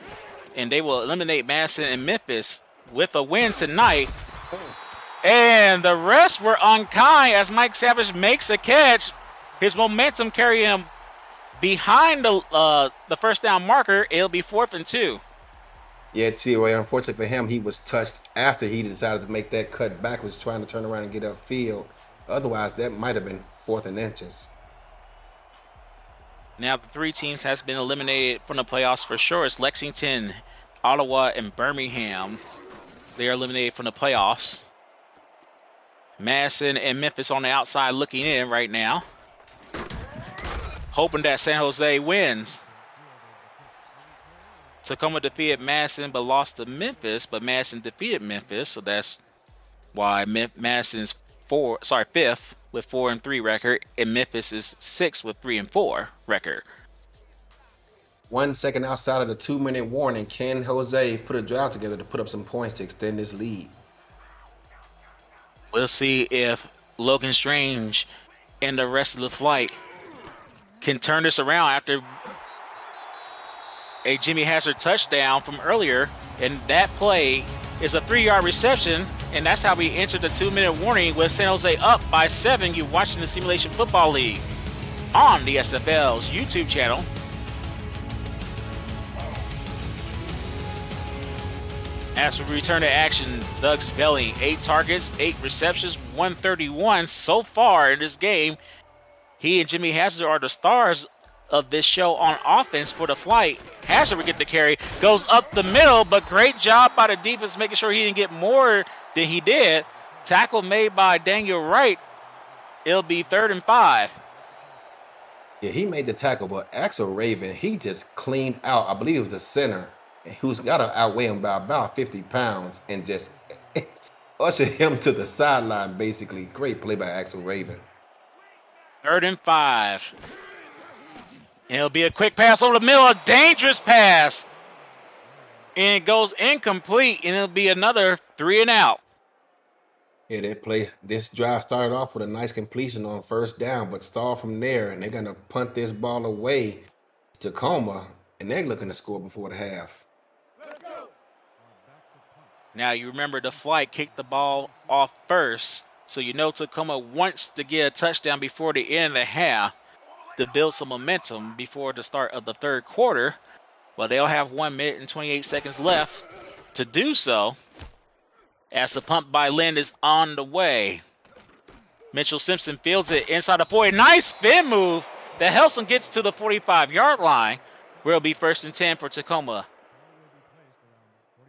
and they will eliminate Madison and Memphis with a win tonight. And the rest were unkind as Mike Savage makes a catch. His momentum carry him behind the first down marker. It'll be 4th and 2. Yeah, T-Roy, unfortunately for him, he was touched after he decided to make that cut backwards, trying to turn around and get upfield. Otherwise, that might have been 4th and inches. Now the 3 teams has been eliminated from the playoffs for sure. It's Lexington, Ottawa, and Birmingham. They are eliminated from the playoffs. Madison and Memphis on the outside looking in right now, hoping that San Jose wins. Tacoma defeated Madison but lost to Memphis, but Madison defeated Memphis, so that's why Madison's 5th with 4-3 record, and Memphis is 6th with 3-4 record. 1 second outside of the 2-minute warning, can Jose put a drive together to put up some points to extend this lead? We'll see if Logan Strange and the rest of the flight can turn this around after a Jimmy Hazard touchdown from earlier, and that play is a 3-yard reception, and that's how we entered the 2-minute warning with San Jose up by 7. You're watching the Simulation Football League on the SFL's YouTube channel. As we return to action, Doug Spelling, 8 targets, 8 receptions, 131 so far in this game. He and Jimmy Hazard are the stars of this show on offense for the flight. Hazard would get the carry, goes up the middle, but great job by the defense making sure he didn't get more than he did. Tackle made by Daniel Wright. It'll be 3rd and 5. Yeah, he made the tackle, but Axel Raven, he just cleaned out, I believe it was the center, who's got to outweigh him by about 50 pounds and just usher him to the sideline, basically. Great play by Axel Raven. 3rd and 5. It'll be a quick pass over the middle, a dangerous pass. And it goes incomplete, and it'll be another 3 and out. Yeah, this drive started off with a nice completion on 1st down, but stalled from there, and they're going to punt this ball away to Tacoma, and they're looking to score before the half. Now, you remember the flight kicked the ball off first, so you know Tacoma wants to get a touchdown before the end of the half to build some momentum before the start of the 3rd quarter. Well, they'll have 1 minute and 28 seconds left to do so as the punt by Lynn is on the way. Mitchell Simpson fields it inside the 40. Nice spin move that helps him get to the 45-yard line, where it'll be 1st and 10 for Tacoma.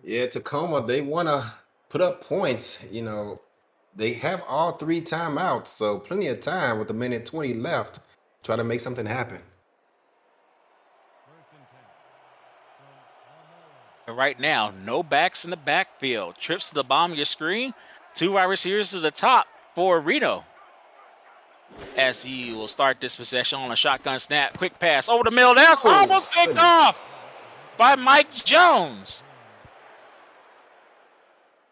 Yeah, Tacoma, they want to put up points. You know, they have all 3 timeouts, so plenty of time with 1:20 left. Try to make something happen. Right now, no backs in the backfield. Trips to the bottom of your screen. 2 wide receivers to the top for Reno. As he will start this possession on a shotgun snap. Quick pass over the middle. That's almost picked off by Mike Jones.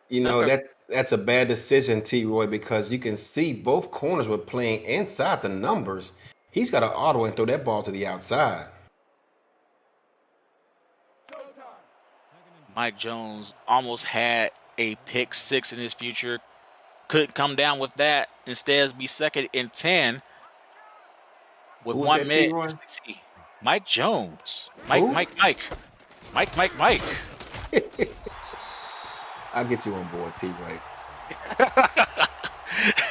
You know, that's a bad decision, T-Roy, because you can see both corners were playing inside the numbers. He's got to auto and throw that ball to the outside. Mike Jones almost had a pick 6 in his future. Couldn't come down with that. Instead, it'll be 2nd and 10 with 1 minute. Mike Jones. Mike. I'll get you on board, T-Roy.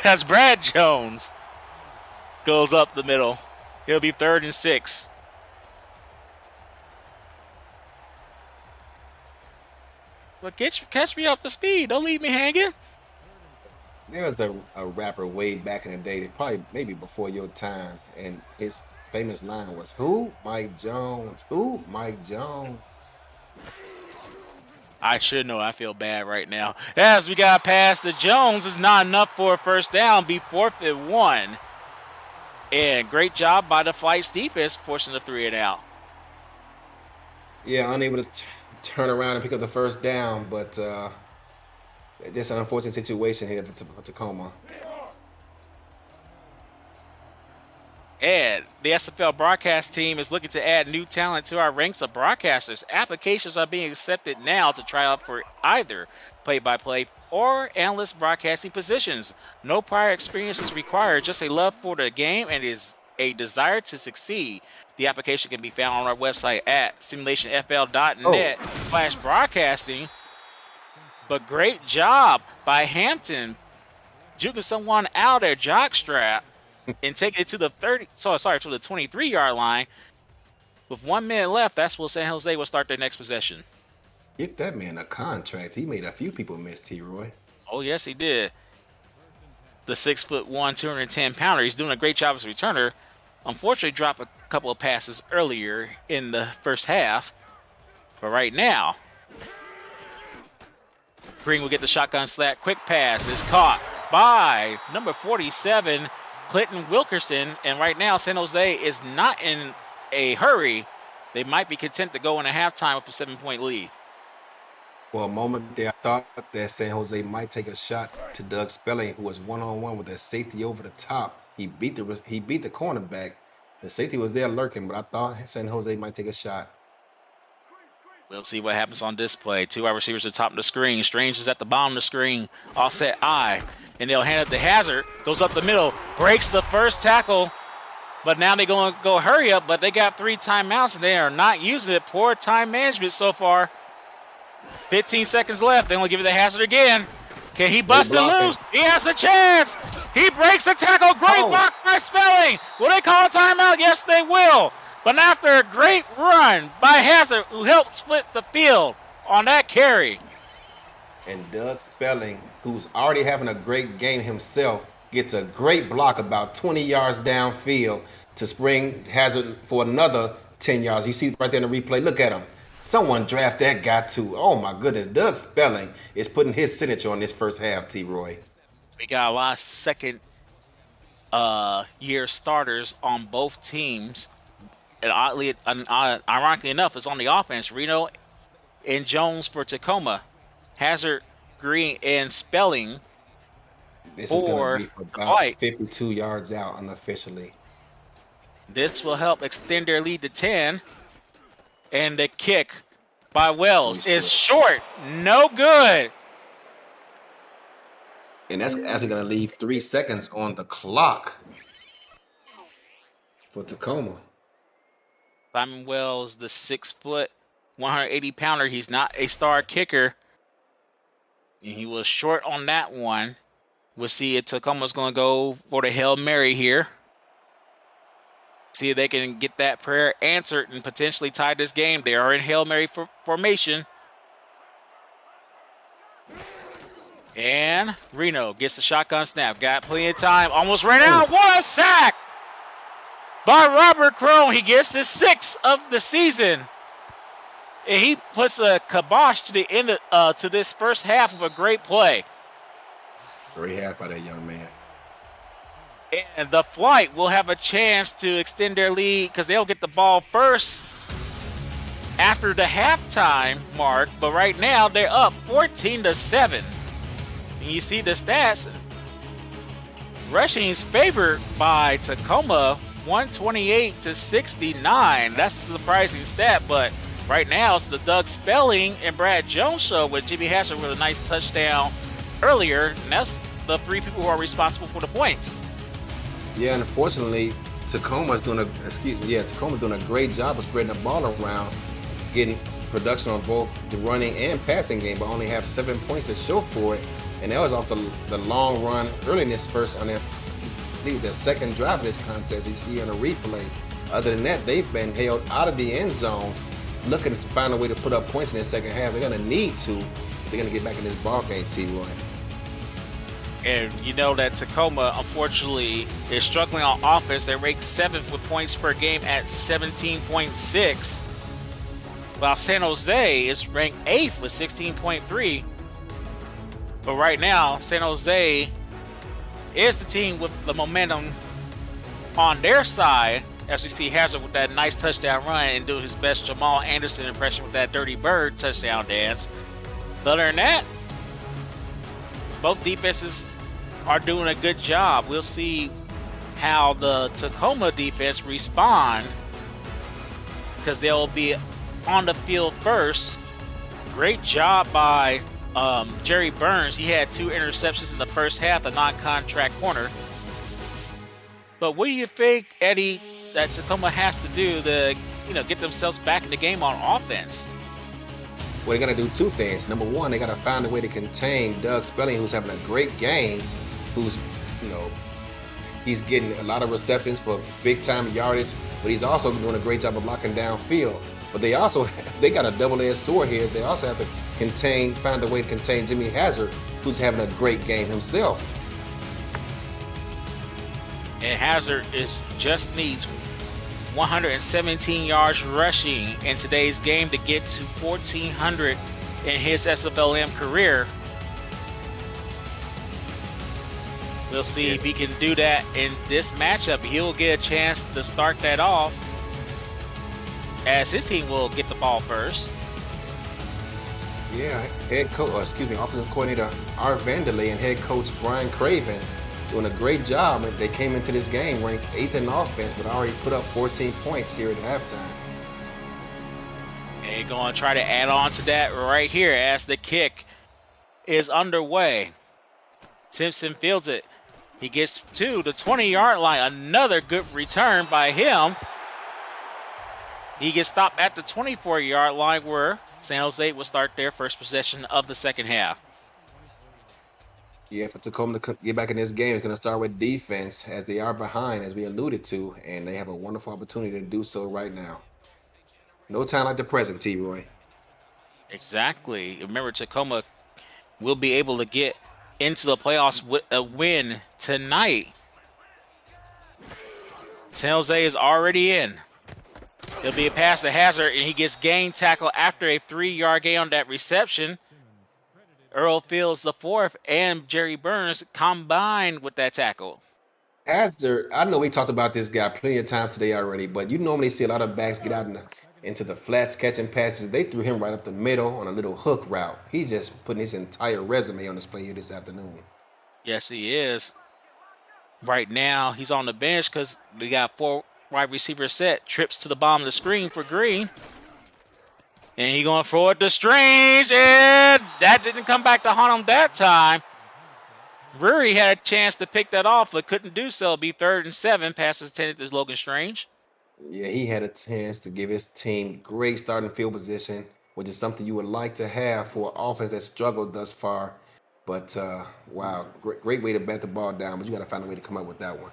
That's Brad Jones. Goes up the middle. It'll be 3rd and 6. But catch me off the speed. Don't leave me hanging. There was a rapper way back in the day, probably maybe before your time, and his famous line was, "Who? Mike Jones. Who? Mike Jones." I should know. I feel bad right now. As we got past the Jones, is not enough for a first down. Be 4th and 1. And great job by the Flight's defense, forcing the 3 and out. Yeah, unable to turn around and pick up the first down, but just an unfortunate situation here for Tacoma. And the SFL broadcast team is looking to add new talent to our ranks of broadcasters. Applications are being accepted now to try out for either play-by-play or analyst broadcasting positions. No prior experience is required, just a love for the game and is a desire to succeed. The application can be found on our website at simulationfl.net/broadcasting. But great job by Hampton juking someone out of their jockstrap and taking it to the 23-yard line. With 1 minute left, that's when San Jose will start their next possession. Get that man a contract. He made a few people miss, T-Roy. Oh, yes, he did. The 6'1", 210-pounder. He's doing a great job as a returner. Unfortunately, dropped a couple of passes earlier in the first half. But right now, Green will get the shotgun slap. Quick pass is caught by number 47, Clinton Wilkerson. And right now, San Jose is not in a hurry. They might be content to go in a halftime with a 7-point lead. For a moment there, I thought that San Jose might take a shot to Doug Spelling, who was one-on-one with a safety over the top. He beat the cornerback. The safety was there lurking, but I thought San Jose might take a shot. We'll see what happens on this play. 2 wide receivers at the top of the screen. Strange is at the bottom of the screen. Offset I. And they'll hand it to Hazard. Goes up the middle. Breaks the first tackle. But now they're going to go hurry up. But they got 3 timeouts and they are not using it. Poor time management so far. 15 seconds left. They only give it to Hazard again. Can he bust it loose? He has a chance. He breaks the tackle. Great block by Spelling. Will they call a timeout? Yes, they will. But after a great run by Hazard, who helped split the field on that carry. And Doug Spelling, who's already having a great game himself, gets a great block about 20 yards downfield to spring Hazard for another 10 yards. You see right there in the replay. Look at him. Someone draft that guy too. Oh, my goodness. Doug Spelling is putting his signature on this first half, T-Roy. We got a lot of second-year starters on both teams. And ironically enough, it's on the offense. Reno and Jones for Tacoma. Hazard, Green, and Spelling this is going to be for about 52 yards out unofficially. This will help extend their lead to 10. And the kick by Wells is short. No good. And that's actually going to leave 3 seconds on the clock for Tacoma. Simon Wells, the 6', 180-pounder. He's not a star kicker. And he was short on that one. We'll see if Tacoma's going to go for the Hail Mary here. See if they can get that prayer answered and potentially tie this game. They are in Hail Mary formation. And Reno gets the shotgun snap. Got plenty of time. Almost ran out. What a sack by Robert Crone. He gets his 6th of the season. And he puts a kibosh to the end to this first half of a great play. Great half by that young man. And the Flight will have a chance to extend their lead because they'll get the ball first after the halftime mark. But right now, they're up 14-7. And you see the stats. Rushing's favored by Tacoma, 128-69. That's a surprising stat, but right now it's the Doug Spelling and Brad Jones show with Jimmy Hazard with a nice touchdown earlier. And that's the 3 people who are responsible for the points. Yeah, unfortunately, Tacoma's doing a great job of spreading the ball around, getting production on both the running and passing game, but only have 7 points to show for it. And that was off the long run early in this the second drive of this contest you see on a replay. Other than that, they've been held out of the end zone, looking to find a way to put up points in the second half. They're going to need to. They're going to get back in this ball game, T-Roy. And you know that Tacoma, unfortunately, is struggling on offense. They rank 7th with points per game at 17.6, while San Jose is ranked 8th with 16.3. But right now, San Jose is the team with the momentum on their side, as we see Hazard with that nice touchdown run and do his best Jamal Anderson impression with that Dirty Bird touchdown dance. But other than that, both defenses are doing a good job. We'll see how the Tacoma defense respond, because they'll be on the field first. Great job by Jerry Burns. He had 2 interceptions in the first half, a non-contract corner. But what do you think, Eddie, that Tacoma has to do to, get themselves back in the game on offense? Well, they got to do 2 things. Number one, they got to find a way to contain Doug Spelling, who's having a great game, who's, he's getting a lot of receptions for big-time yardage, but he's also doing a great job of blocking downfield. But they got a double-edged sword here. They also have to find a way to contain Jimmy Hazard, who's having a great game himself. And Hazard just needs 117 yards rushing in today's game to get to 1,400 in his SFLm career. We'll see if he can do that in this matchup. He'll get a chance to start that off, as his team will get the ball first. Yeah, offensive coordinator Art Vanderlei and head coach Brian Craven doing a great job. They came into this game ranked 8th in offense, but already put up 14 points here at halftime. And going to try to add on to that right here as the kick is underway. Simpson fields it. He gets to the 20-yard line. Another good return by him. He gets stopped at the 24-yard line, where San Jose will start their first possession of the second half. Yeah, for Tacoma to get back in this game, it's going to start with defense, as they are behind, as we alluded to, and they have a wonderful opportunity to do so right now. No time like the present, T-Roy. Exactly. Remember, Tacoma will be able to get into the playoffs with a win tonight. San Jose is already in. It'll be a pass to Hazard, and he gets game tackle after a 3-yard gain on that reception. Earl Fields the 4th and Jerry Burns combined with that tackle. Hazard, I know we talked about this guy plenty of times today already, but you normally see a lot of backs get out into the flats catching passes. They threw him right up the middle on a little hook route. He's just putting his entire resume on display here this afternoon. Yes, he is. Right now, he's on the bench because we got 4 wide receivers set. Trips to the bottom of the screen for Green. And he's going forward to Strange, and that didn't come back to haunt him that time. Drury had a chance to pick that off, but couldn't do so. It'll be 3rd and 7. Passes intended to Logan Strange. Yeah, he had a chance to give his team great starting field position, which is something you would like to have for an offense that struggled thus far. But, wow, great way to bat the ball down, but you got to find a way to come up with that one.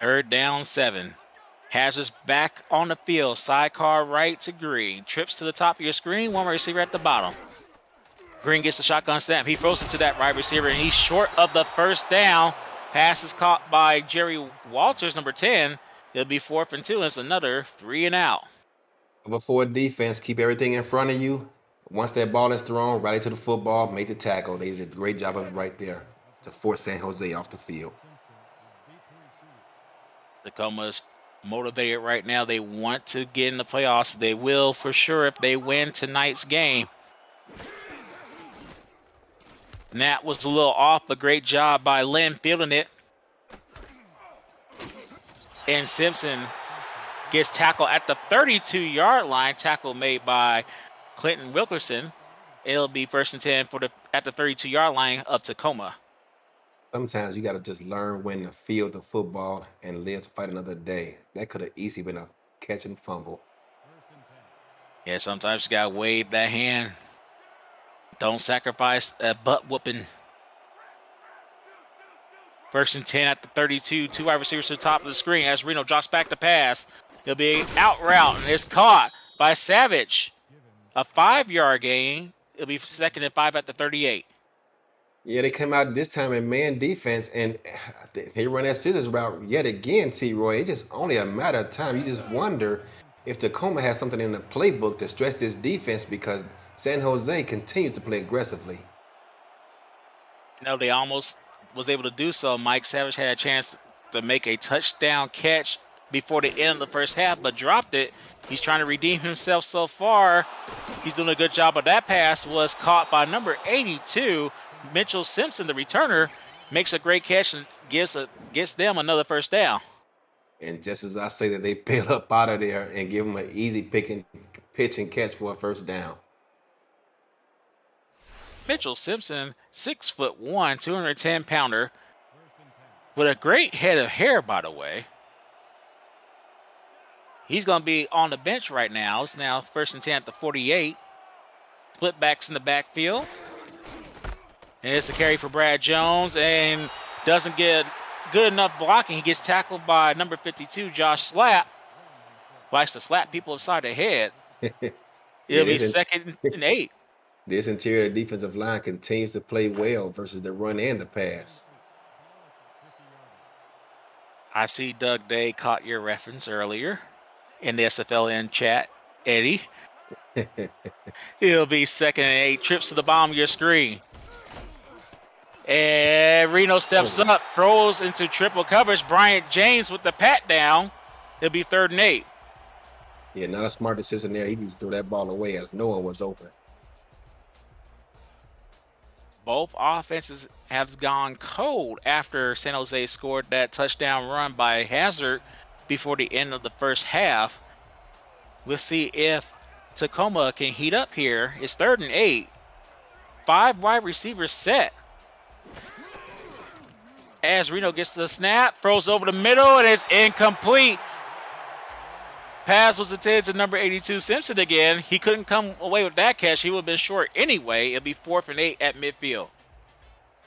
3rd down 7. Hazard's back on the field. Sidecar right to Green. Trips to the top of your screen. 1 receiver at the bottom. Green gets the shotgun snap. He throws it to that wide receiver, and he's short of the first down. Pass is caught by Jerry Walters, number 10. It'll be 4th and 2, and it's another 3 and out. Before defense, keep everything in front of you. Once that ball is thrown, rally to the football, make the tackle. They did a great job of it right there to force San Jose off the field. Tacoma's motivated right now. They want to get in the playoffs. They will for sure if they win tonight's game. And that was a little off, but great job by Lynn fielding it. And Simpson gets tackled at the 32-yard line. Tackle made by Clinton Wilkerson. It'll be 1st and 10 at the 32-yard line of Tacoma. Sometimes you got to just learn when to field the football and live to fight another day. That could have easily been a catch and fumble. Yeah, sometimes you got to wave that hand. Don't sacrifice a butt whooping. 1st and 10 at the 32. 2 wide receivers to the top of the screen as Reno drops back to pass. It'll be out route, and it's caught by Savage. A 5-yard gain. It'll be 2nd and 5 at the 38. Yeah, they come out this time in man defense, and they run that scissors route yet again, T-Roy. It's just only a matter of time. You just wonder if Tacoma has something in the playbook to stretch this defense because San Jose continues to play aggressively. They almost was able to do so. Mike Savage had a chance to make a touchdown catch before the end of the first half, but dropped it. He's trying to redeem himself so far. He's doing a good job, but that pass was caught by number 82, Mitchell Simpson, the returner, makes a great catch and gets them another first down. And just as I say that, they bail up out of there and give them an easy pitch and catch for a first down. Mitchell Simpson, 6'1", 210-pounder, with a great head of hair, by the way. He's going to be on the bench right now. It's now 1st and 10 at the 48. Split backs in the backfield. And it's a carry for Brad Jones and doesn't get good enough blocking. He gets tackled by number 52, Josh Slapp. Likes to slap people upside the head. It'll be 2nd and 8. This interior defensive line continues to play well versus the run and the pass. I see Doug Day caught your reference earlier in the SFLm chat, Eddie. It'll be 2nd and 8. Trips to the bottom of your screen. And Reno steps up, throws into triple coverage. Bryant James with the pat down. It'll be 3rd and 8. Yeah, not a smart decision there. He needs to throw that ball away as no one was open. Both offenses have gone cold after San Jose scored that touchdown run by Hazard before the end of the first half. We'll see if Tacoma can heat up here. It's 3rd and 8. 5 wide receivers set. As Reno gets the snap, throws over the middle, and it's incomplete. Pass was intended to number 82, Simpson again. He couldn't come away with that catch. He would have been short anyway. It'll be 4th and 8 at midfield.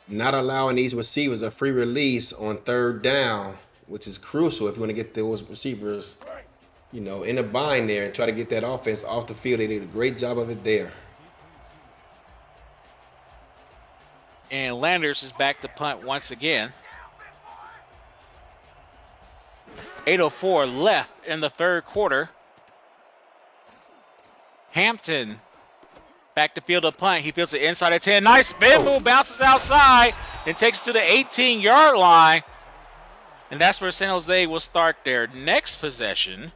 Not allowing these receivers a free release on 3rd down, which is crucial if you want to get those receivers, in a bind there and try to get that offense off the field. They did a great job of it there. And Landers is back to punt once again. 8:04 left in the 3rd quarter. Hampton back to field a punt. He fields it inside of 10. Nice spin move, bounces outside and takes it to the 18-yard line. And that's where San Jose will start their next possession.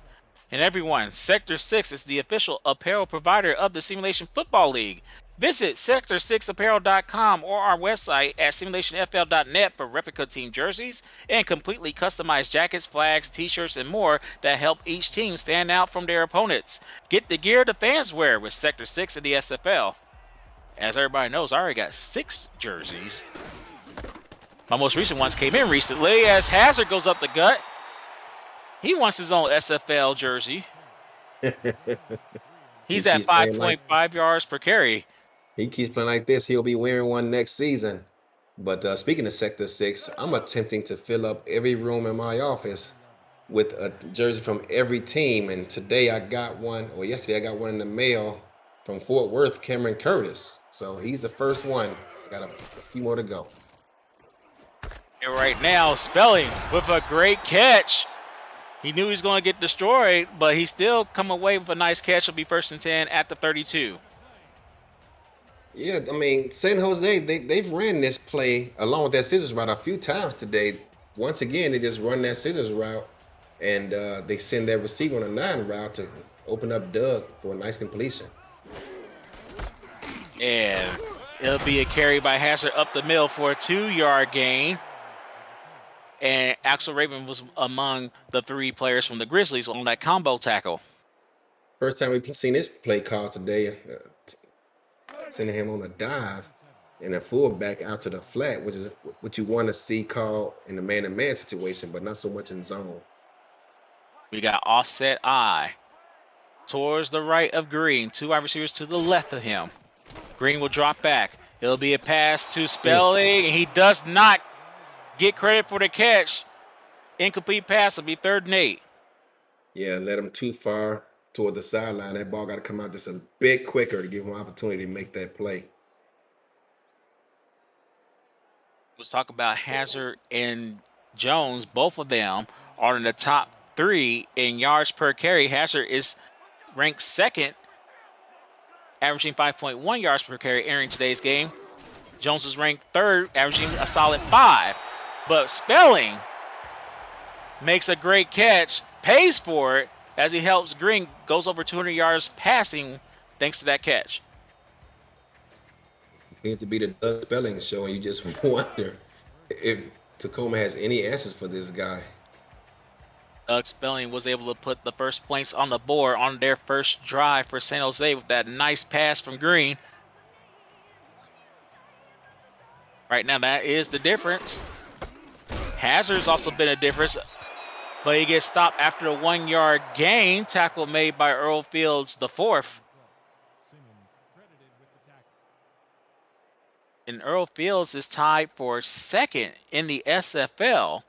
And everyone, Sector 6 is the official apparel provider of the Simulation Football League. Visit sector6apparel.com or our website at simulationfl.net for replica team jerseys and completely customized jackets, flags, t-shirts, and more that help each team stand out from their opponents. Get the gear the fans wear with Sector 6 in the SFL. As everybody knows, I already got 6 jerseys. My most recent ones came in recently as Hazard goes up the gut. He wants his own SFL jersey. He's at 5.5 yards per carry. He keeps playing like this, he'll be wearing one next season. But speaking of Sector 6, I'm attempting to fill up every room in my office with a jersey from every team. And today I got one, or yesterday I got one in the mail from Fort Worth, Cameron Curtis. So he's the first one. Got a few more to go. And right now, Spelling with a great catch. He knew he was going to get destroyed, but he still come away with a nice catch. It'll be 1st and 10 at the 32. Yeah, I mean, San Jose, they've ran this play along with that scissors route a few times today. Once again, they just run that scissors route, and they send that receiver on a 9 route to open up Doug for a nice completion. And it'll be a carry by Hazard up the middle for a 2-yard gain. And Axel Raven was among the 3 players from the Grizzlies on that combo tackle. First time we've seen this play call today, sending him on a dive and a fullback out to the flat, which is what you want to see called in the man-to-man situation, but not so much in zone. We got offset eye towards the right of Green. 2 wide receivers to the left of him. Green will drop back. It'll be a pass to Spelling, and he does not get credit for the catch. Incomplete pass will be 3rd and 8. Yeah, let him too far toward the sideline. That ball got to come out just a bit quicker to give him an opportunity to make that play. Let's talk about Hazard and Jones. Both of them are in the top 3 in yards per carry. Hazard is ranked 2nd, averaging 5.1 yards per carry entering today's game. Jones is ranked 3rd, averaging a solid 5. But Spelling makes a great catch, pays for it as he helps Green, goes over 200 yards passing thanks to that catch. Seems to be the Doug Spelling show, and you just wonder if Tacoma has any answers for this guy. Doug Spelling was able to put the first points on the board on their first drive for San Jose with that nice pass from Green. Right now, that is the difference. Hazard's also been a difference, but he gets stopped after a 1-yard gain. Tackle made by Earl Fields, the 4th. And Earl Fields is tied for 2nd in the SFL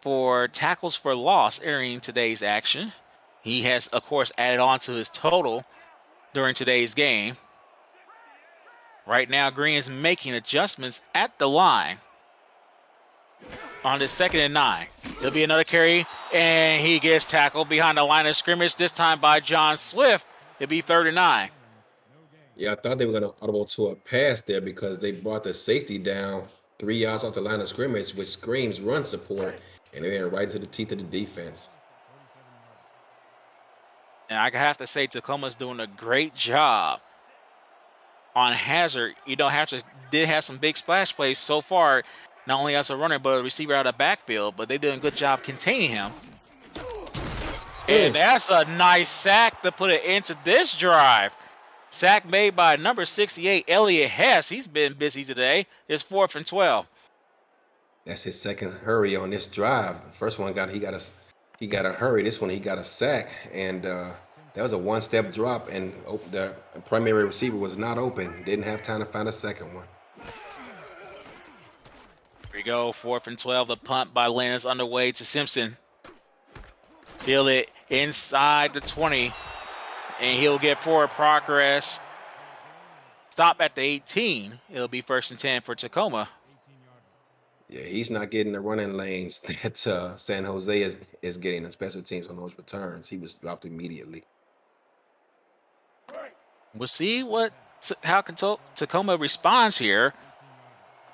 for tackles for loss entering today's action. He has, of course, added on to his total during today's game. Right now, Green is making adjustments at the line on this 2nd and 9. It'll be another carry, and he gets tackled behind the line of scrimmage, this time by John Swift. It'll be 3rd and 9. Yeah, I thought they were going to audible to a pass there because they brought the safety down 3 yards off the line of scrimmage, which screams run support, and they went right into the teeth of the defense. And I have to say, Tacoma's doing a great job on Hazard. You know, Hazard did have some big splash plays so far, not only as a runner, but a receiver out of backfield, but they did a good job containing him. And that's a nice sack to put it into this drive. Sack made by number 68, Elliott Hess. He's been busy today. It's 4th and 12. That's his 2nd hurry on this drive. The first one he got a hurry. This one he got a sack, and that was a 1-step drop, and the primary receiver was not open. Didn't have time to find a second one. Here we go, 4th and 12. The punt by Lynn is underway to Simpson. Feel it inside the 20. And he'll get forward progress. Stop at the 18. It'll be 1st and 10 for Tacoma. Yeah, he's not getting the running lanes that San Jose is getting, the special teams on those returns. He was dropped immediately. We'll see how Tacoma responds here.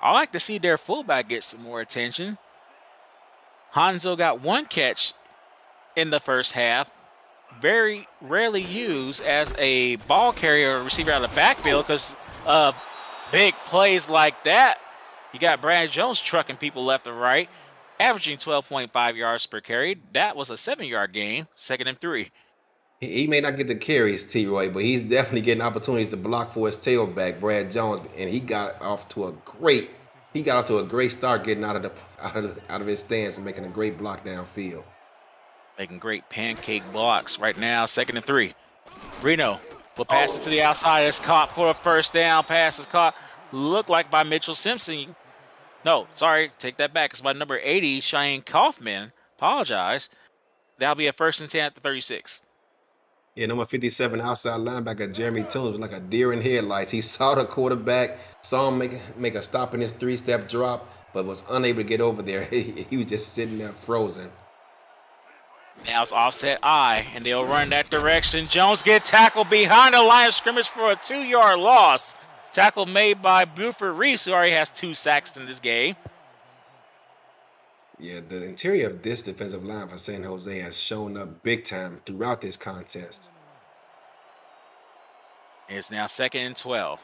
I like to see their fullback get some more attention. Hanzo got 1 catch in the first half. Very rarely used as a ball carrier or receiver out of the backfield because big plays like that. You got Brad Jones trucking people left and right, averaging 12.5 yards per carry. That was a 7-yard gain, 2nd and 3. He may not get the carries, T-Roy, but he's definitely getting opportunities to block for his tailback, Brad Jones, and he got off to a great start getting out of his stance and making a great block downfield. Making great pancake blocks right now, 2nd and 3. Reno will pass it to the outside. It's caught for a 1st down. Pass is caught. Looked like by Mitchell Simpson. No, sorry, take that back. It's by number 80, Cheyenne Kaufman. Apologize. That'll be a 1st and 10 at the 36. Yeah, number 57 outside linebacker Jeremy Toombs was like a deer in headlights. He saw the quarterback, saw him make a stop in his 3-step drop, but was unable to get over there. He was just sitting there frozen. Now it's offset I, and they'll run that direction. Jones get tackled behind the line of scrimmage for a 2-yard loss. Tackle made by Buford Reese, who already has 2 sacks in this game. Yeah, the interior of this defensive line for San Jose has shown up big time throughout this contest. It's now 2nd and 12.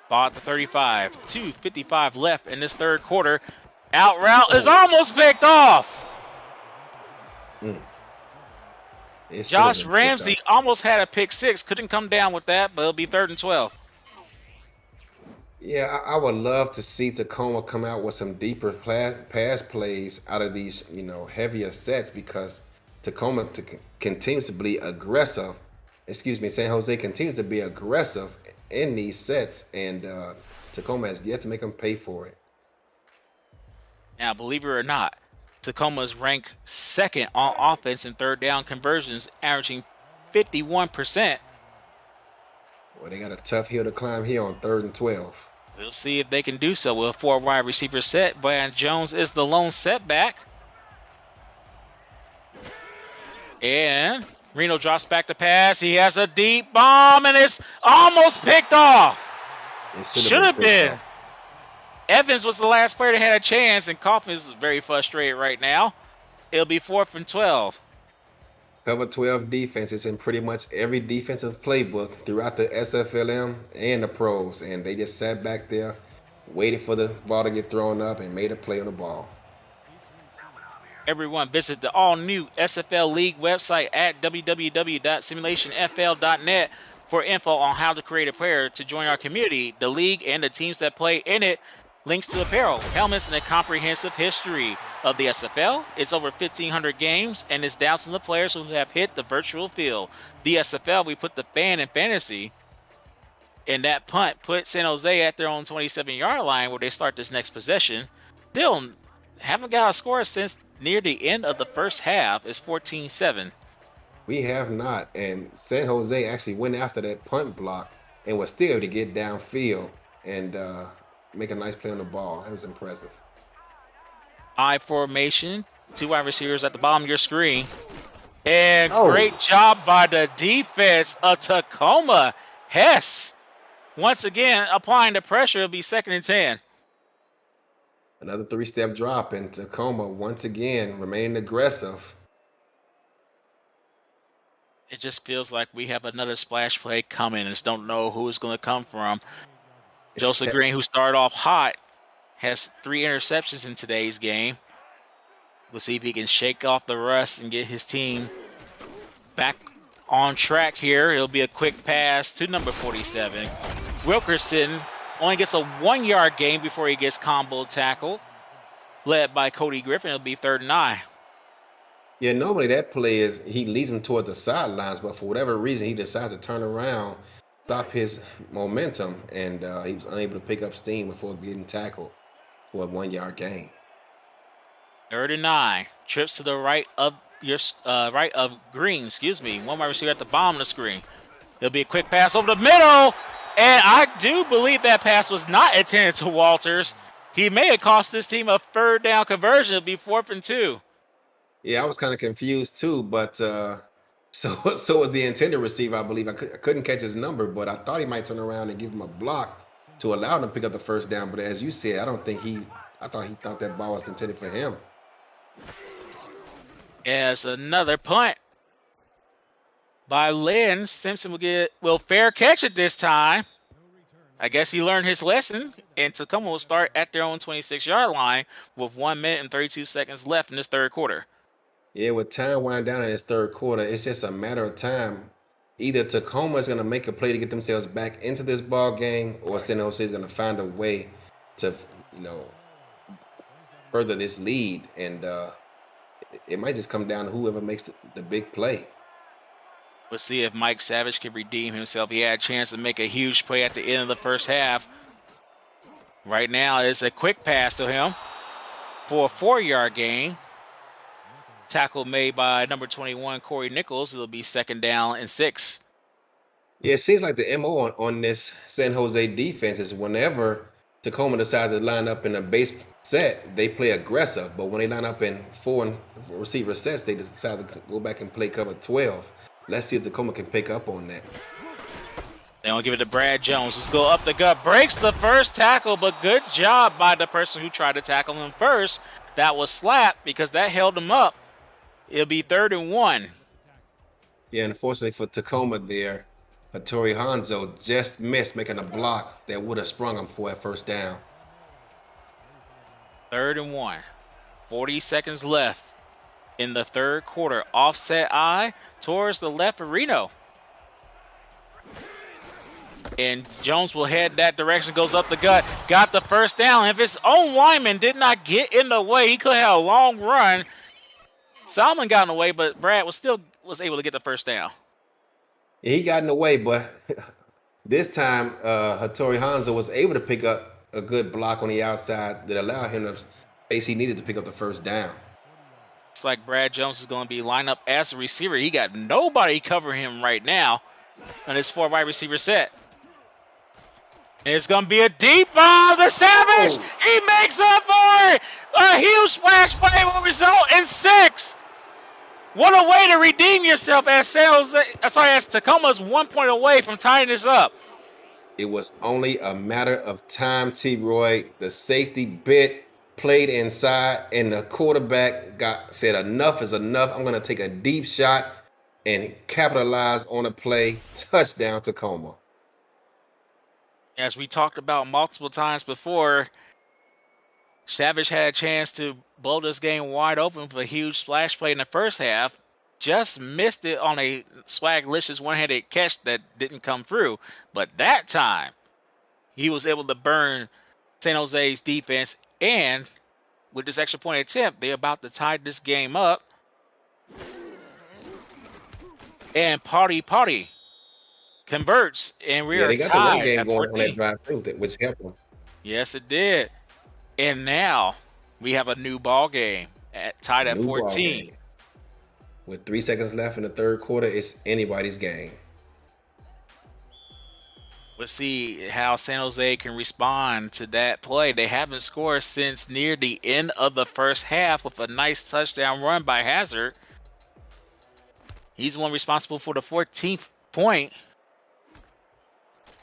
Ball at the 35. 2:55 left in this 3rd quarter. Out route is almost picked off. Josh Ramsey almost had a pick 6. Couldn't come down with that, but it'll be 3rd and 12. Yeah, I would love to see Tacoma come out with some deeper pass plays out of these, heavier sets because Tacoma continues to be aggressive. San Jose continues to be aggressive in these sets, and Tacoma has yet to make them pay for it. Now, believe it or not, Tacoma is ranked 2nd on offense in 3rd down conversions, averaging 51%. Well, they got a tough hill to climb here on 3rd and 12. We'll see if they can do so with a 4 wide receiver set. Brad Jones is the lone setback. And Reno drops back to pass. He has a deep bomb, and it's almost picked off. It should have been. Evans was the last player that had a chance, and Coffin is very frustrated right now. It'll be 4th and 12. Cover 12 defense is in pretty much every defensive playbook throughout the SFLm and the pros, and they just sat back there, waited for the ball to get thrown up, and made a play on the ball. Everyone visit the all-new SFL League website at www.simulationfl.net for info on how to create a player to join our community, the league, and the teams that play in it. Links to apparel, helmets, and a comprehensive history of the SFL. It's over 1,500 games, and it's thousands of players who have hit the virtual field. The SFL, we put the fan in fantasy. And that punt put San Jose at their own 27-yard line where they start this next possession. Still haven't got a score since near the end of the first half. It's 14-7. We have not, and San Jose actually went after that punt block and was still able to get downfield and make a nice play on the ball. That was impressive. I formation, 2 wide receivers at the bottom of your screen. And great job by the defense of Tacoma. Hess, once again, applying the pressure. It'll be 2nd and 10. Another 3-step drop, and Tacoma once again remaining aggressive. It just feels like we have another splash play coming. Just don't know who it's going to come from. Joseph Green, who started off hot, has 3 interceptions in today's game. We'll see if he can shake off the rust and get his team back on track here. It'll be a quick pass to number 47. Wilkerson only gets a 1-yard gain before he gets combo tackled. Led by Cody Griffin, it'll be 3rd and 9. Yeah, normally that play is he leads him toward the sidelines, but for whatever reason, he decided to turn around, stop his momentum, and he was unable to pick up steam before getting tackled for a 1-yard gain. 3rd and 9. Trips to the right of your right of Green. Excuse me. 1 wide receiver at the bottom of the screen. It'll be a quick pass over the middle, and I do believe that pass was not intended to Walters. He may have cost this team a 3rd down conversion. It'll be 4th and 2. Yeah, I was kind of confused too, but so was the intended receiver, I believe. I couldn't catch his number, but I thought he might turn around and give him a block to allow him to pick up the 1st down. But as you said, I thought he thought that ball was intended for him. As another punt by Lynn. Simpson will fair catch it this time. I guess he learned his lesson, and Tacoma will start at their own 26-yard line with 1 minute and 32 seconds left in this 3rd quarter. Yeah, with time winding down in this 3rd quarter, it's just a matter of time. Either Tacoma is going to make a play to get themselves back into this ball game, or San Jose is going to find a way to, further this lead, and it might just come down to whoever makes the big play. We'll see if Mike Savage can redeem himself. He had a chance to make a huge play at the end of the first half. Right now, it's a quick pass to him for a 4-yard gain. Tackle made by number 21, Corey Nichols. It'll be 2nd down and 6. Yeah, it seems like the MO on this San Jose defense is whenever Tacoma decides to line up in a base set, they play aggressive. But when they line up in 4 receiver sets, they decide to go back and play cover 12. Let's see if Tacoma can pick up on that. They don't give it to Brad Jones. Let's go up the gut. Breaks the first tackle, but good job by the person who tried to tackle him first. That was slapped because that held him up. It'll be 3rd and 1. Yeah, unfortunately for Tacoma there, Hattori Hanzo just missed making a block that would have sprung him for a 1st down. 3rd and 1. 40 seconds left in the 3rd quarter. Offset eye towards the left for Reno. And Jones will head that direction, goes up the gut, got the 1st down. If his own lineman did not get in the way, he could have a long run. Solomon got in the way, but Brad was able to get the 1st down. Yeah, he got in the way, but this time Hattori Hanzo was able to pick up a good block on the outside that allowed him the space he needed to pick up the 1st down. Looks like Brad Jones is going to be lined up as a receiver. He got nobody covering him right now on his 4 wide receiver set. It's going to be a deep ball. The Savage, he makes up for it. A huge splash play will result in 6. What a way to redeem yourself as Tacoma's 1 point away from tying this up. It was only a matter of time, T-Roy. The safety bit, played inside, and the quarterback said enough is enough. I'm going to take a deep shot and capitalize on a play. Touchdown, Tacoma. As we talked about multiple times before, Savage had a chance to blow this game wide open for a huge splash play in the first half. Just missed it on a swaglicious one-handed catch that didn't come through. But that time, he was able to burn San Jose's defense. And with this extra point attempt, they're about to tie this game up. And Party converts, and we are got tied the game at going 14. on that drive too, which helped them. Yes, it did. And now we have a new ball game tied at 14. With 3 seconds left in the third quarter, it's anybody's game. Let's see how San Jose can respond to that play. They haven't scored since near the end of the first half with a nice touchdown run by Hazard. He's the one responsible for the 14th point.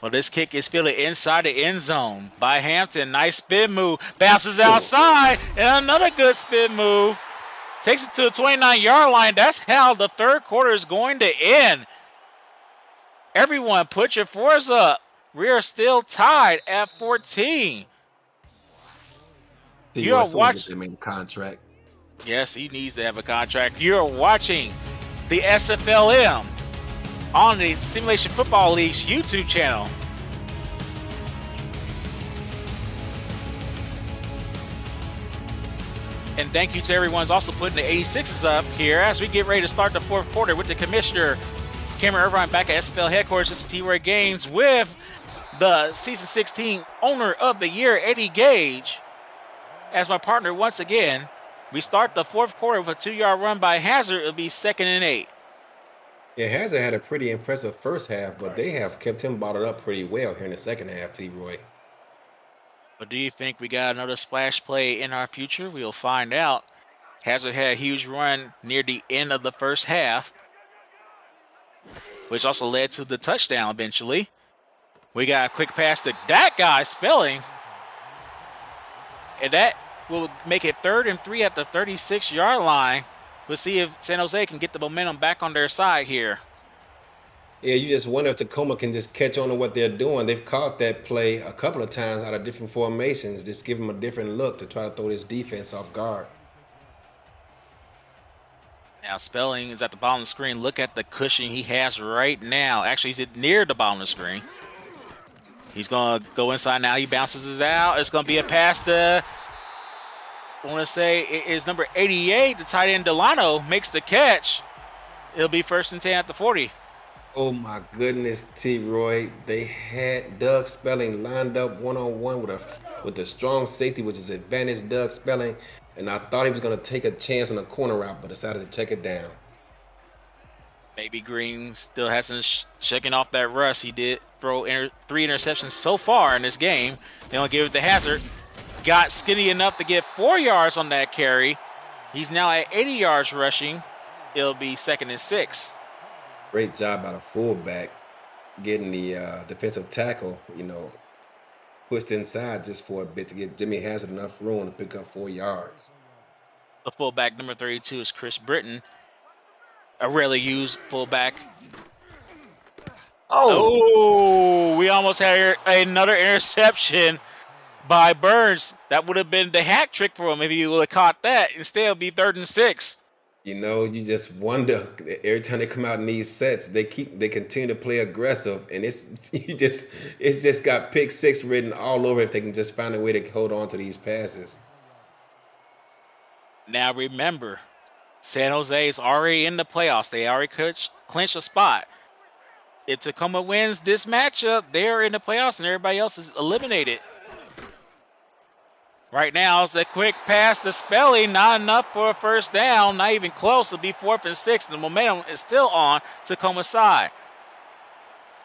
Well, this kick is fielded inside the end zone by Hampton. Nice spin move. Bounces outside. And another good spin move. Takes it to the 29-yard line. That's how the third quarter is going to end. Everyone, put your fours up. We are still tied at 14. You are watching a contract. Yes, he needs to have a contract. You're watching the SFLm on the Simulation Football League's YouTube channel. And thank you to everyone who's also putting the 86s up here as we get ready to start the fourth quarter with the commissioner, Cameron Irvine, back at SFL headquarters. This is T-Roy Gaines with the Season 16 Owner of the Year, Eddie Gage, as my partner once again. We start the fourth quarter with a 2-yard run by Hazard. It'll be 2nd and 8. Yeah, Hazard had a pretty impressive first half, but they have kept him bottled up pretty well here in the second half, T-Roy. But do you think we got another splash play in our future? We'll find out. Hazard had a huge run near the end of the first half, which also led to the touchdown eventually. We got a quick pass to that guy, Spelling. And that will make it 3rd and 3 at the 36-yard line. We'll see if San Jose can get the momentum back on their side here. Yeah, you just wonder if Tacoma can just catch on to what they're doing. They've caught that play a couple of times out of different formations. Just give them a different look to try to throw this defense off guard. Now Spelling is at the bottom of the screen. Look at the cushion he has right now. Actually, he's near the bottom of the screen. He's going to go inside now. He bounces it out. It's going to be a pass to, I want to say it is number 88. The tight end Delano makes the catch. It'll be 1st and 10 at the 40. Oh my goodness, T-Roy. They had Doug Spelling lined up one-on-one with the strong safety, which is advantage Doug Spelling. And I thought he was going to take a chance on a corner route, but decided to check it down. Maybe Green still hasn't shaken off that rust. He did throw 3 interceptions so far in this game. They only give it to Hazard. Got skinny enough to get 4 yards on that carry. He's now at 80 yards rushing. It'll be 2nd and 6. Great job by the fullback getting the defensive tackle, pushed inside just for a bit to get Jimmy Hazard enough room to pick up 4 yards. The fullback, number 32, is Chris Britton. A rarely used fullback. Oh, we almost had another interception by Burns. That would have been the hat trick for him if he would have caught that. Instead, it'll be 3rd and 6. You just wonder every time they come out in these sets, they continue to play aggressive, and it's just got pick 6 written all over if they can just find a way to hold on to these passes. Now remember, San Jose is already in the playoffs. They already clinched a spot. If Tacoma wins this matchup, they're in the playoffs and everybody else is eliminated. Right now, it's a quick pass to Spelling. Not enough for a first down. Not even close. It'll be 4th and 6. The momentum is still on Tacoma's side.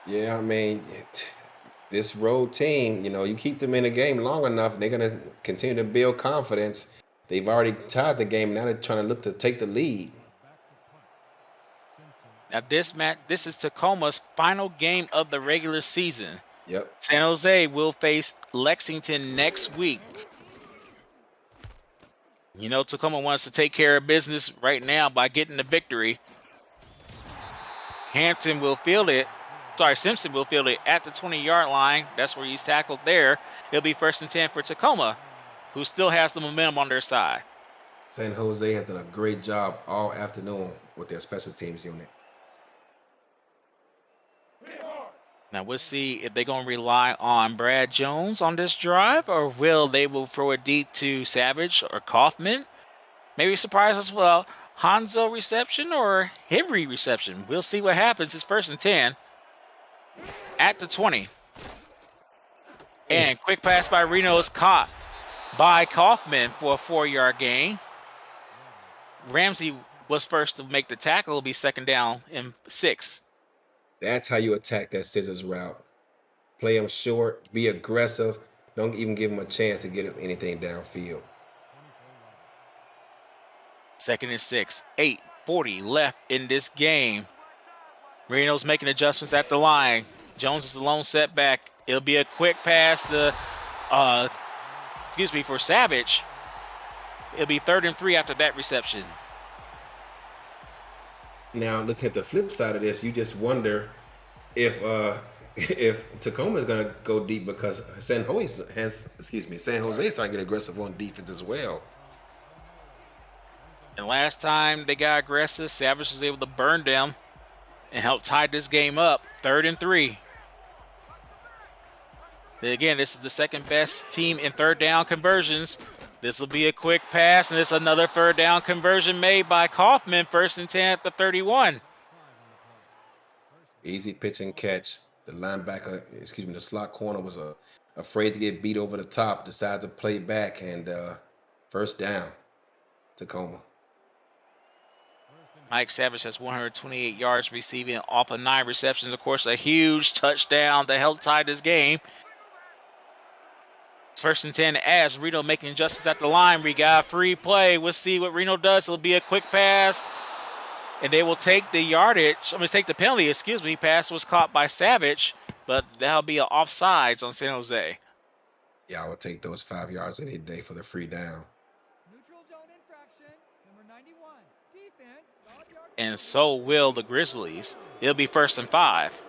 Yeah, this road team, you keep them in the game long enough, they're going to continue to build confidence. They've already tied the game. Now they're trying to look to take the lead. Now this is Tacoma's final game of the regular season. Yep. San Jose will face Lexington next week. Tacoma wants to take care of business right now by getting the victory. Simpson will field it at the 20-yard line. That's where he's tackled there. It'll be 1st and 10 for Tacoma, who still has the momentum on their side. San Jose has done a great job all afternoon with their special teams unit. Now we'll see if they're going to rely on Brad Jones on this drive, or will throw it deep to Savage or Kaufman. Maybe surprise us with a Hanzo reception or Henry reception. We'll see what happens. It's 1st and 10 at the 20. And quick pass by Reno is caught by Kaufman for a 4-yard gain. Ramsey was first to make the tackle. It'll be 2nd down and 6. That's how you attack that scissors route. Play them short, be aggressive. Don't even give them a chance to get anything downfield. 2nd and 6. 8:40 left in this game. Reno's making adjustments at the line. Jones is a lone setback. It'll be a quick pass for Savage. It'll be 3rd and 3 after that reception. Now, looking at the flip side of this, you just wonder if Tacoma is going to go deep, because San Jose is starting to get aggressive on defense as well. And last time they got aggressive, Savage was able to burn them and help tie this game up. 3rd and 3. Again, this is the 2nd best team in 3rd down conversions. This will be a quick pass, and it's another 3rd down conversion made by Kaufman. 1st and 10 at the 31. Easy pitch and catch. The slot corner was afraid to get beat over the top, decided to play back, and 1st down, Tacoma. Mike Savage has 128 yards receiving off of 9 receptions. Of course, a huge touchdown to help tie this game. It's 1st and 10 as Reno making adjustments at the line. We got a free play. We'll see what Reno does. It'll be a quick pass, and they will take the take the penalty. Pass was caught by Savage, but that'll be an offsides on San Jose. Yeah, I would take those 5 yards any day for the free down. Neutral zone infraction, number 91. Defense, 5-yard. And so will the Grizzlies. It'll be 1st and 5.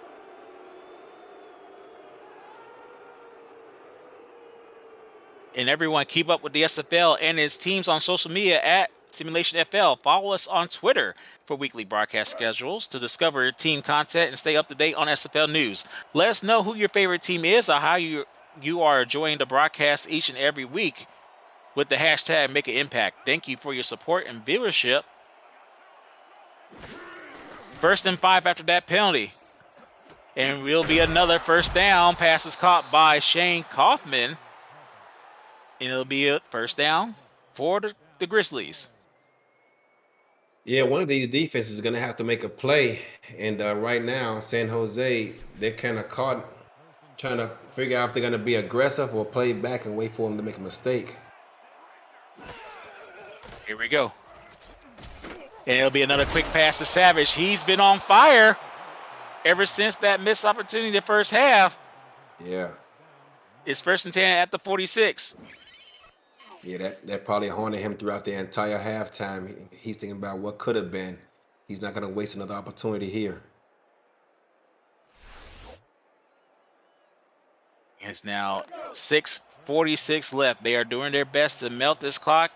And everyone, keep up with the SFL and its teams on social media at Simulationfl. Follow us on Twitter for weekly broadcast schedules to discover team content and stay up to date on SFL news. Let us know who your favorite team is or how you are enjoying the broadcast each and every week with the hashtag Make an Impact. Thank you for your support and viewership. 1st and 5 after that penalty. And will be another 1st down. Pass is caught by Shane Kaufman. And it'll be a 1st down for the Grizzlies. Yeah, one of these defenses is going to have to make a play. And right now, San Jose, they're kind of caught trying to figure out if they're going to be aggressive or play back and wait for them to make a mistake. Here we go. And it'll be another quick pass to Savage. He's been on fire ever since that missed opportunity the first half. Yeah. It's 1st and 10 at the 46. Yeah, that probably haunted him throughout the entire halftime. He's thinking about what could have been. He's not going to waste another opportunity here. It's now 6:46 left. They are doing their best to melt this clock.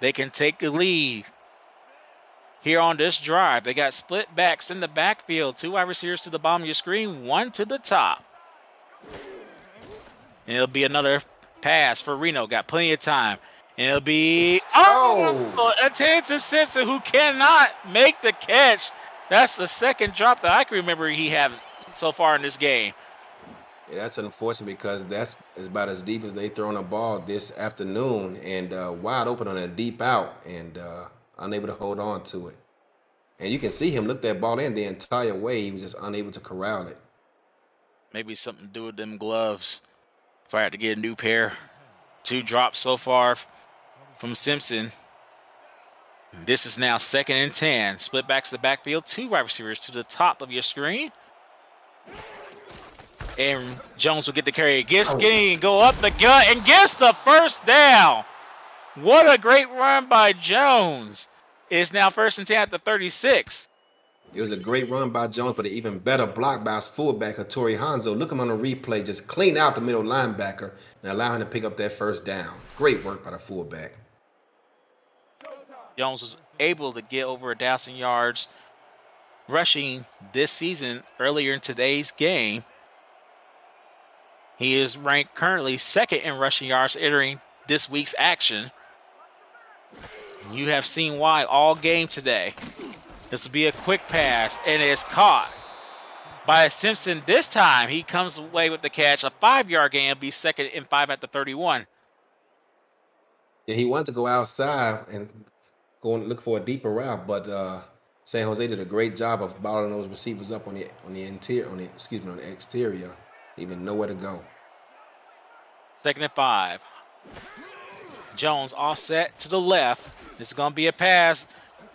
They can take the lead here on this drive. They got split backs in the backfield. 2 wide receivers to the bottom of your screen, 1 to the top. And it'll be another pass for Reno. Got plenty of time. And it'll be attended to Simpson, who cannot make the catch. That's the 2nd drop that I can remember he had so far in this game. Yeah, that's unfortunate because that's about as deep as they thrown a ball this afternoon, and wide open on a deep out, and unable to hold on to it. And you can see him look that ball in the entire way. He was just unable to corral it. Maybe something to do with them gloves. If I had to get a new pair. 2 drops so far from Simpson. This is now 2nd and 10. Split backs to the backfield. 2 wide receivers to the top of your screen. And Jones will get the carry. Gets skinny and go up the gut and gets the first down. What a great run by Jones. It's now 1st and 10 at the 36. It was a great run by Jones, but an even better block by his fullback, Hattori Hanzo. Look him on the replay, just clean out the middle linebacker and allow him to pick up that first down. Great work by the fullback. Jones was able to get over 1,000 yards rushing this season earlier in today's game. He is ranked currently 2nd in rushing yards entering this week's action. You have seen why all game today. This will be a quick pass, and it's caught by Simpson. This time, he comes away with the catch. A 5-yard gain will be 2nd and 5 at the 31. Yeah, he wanted to go outside and go and look for a deeper route, but San Jose did a great job of bottling those receivers up on the exterior. Even nowhere to go. 2nd and 5. Jones offset to the left. This is going to be a pass.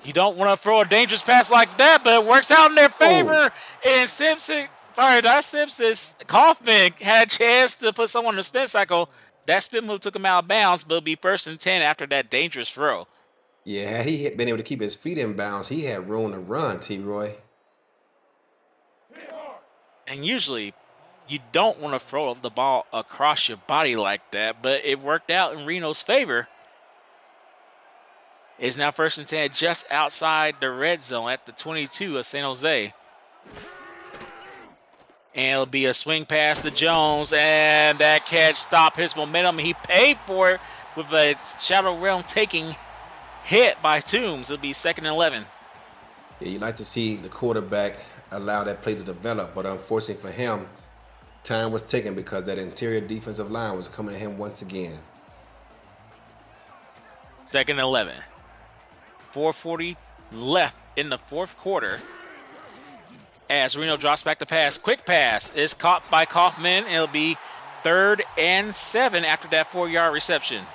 You don't want to throw a dangerous pass like that, but it works out in their favor. And Kaufman had a chance to put someone in the spin cycle. That spin move took him out of bounds, but it'll be 1st and 10 after that dangerous throw. Yeah, had he been able to keep his feet in bounds, he had room to run, T-Roy. And usually, you don't want to throw the ball across your body like that, but it worked out in Reno's favor. It's now 1st and 10 just outside the red zone at the 22 of San Jose. And it'll be a swing pass to Jones, and that catch stopped his momentum. He paid for it with a Shadow Realm taking hit by Toombs. It'll be 2nd and 11. Yeah, you like to see the quarterback allow that play to develop, but unfortunately for him, time was taken because that interior defensive line was coming at him once again. 2nd and 11. 4:40 left in the 4th quarter. As Reno drops back to pass. Quick pass is caught by Kaufman. It'll be 3rd and 7 after that 4-yard reception.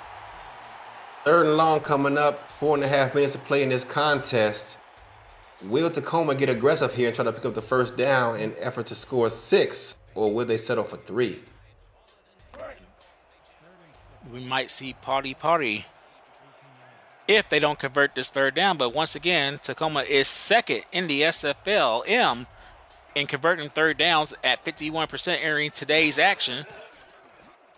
3rd and long coming up. 4.5 minutes to play in this contest. Will Tacoma get aggressive here and try to pick up the first down in effort to score 6, or will they settle for 3? We might see party if they don't convert this 3rd down. But once again, Tacoma is 2nd in the SFLm in converting 3rd downs at 51% entering today's action.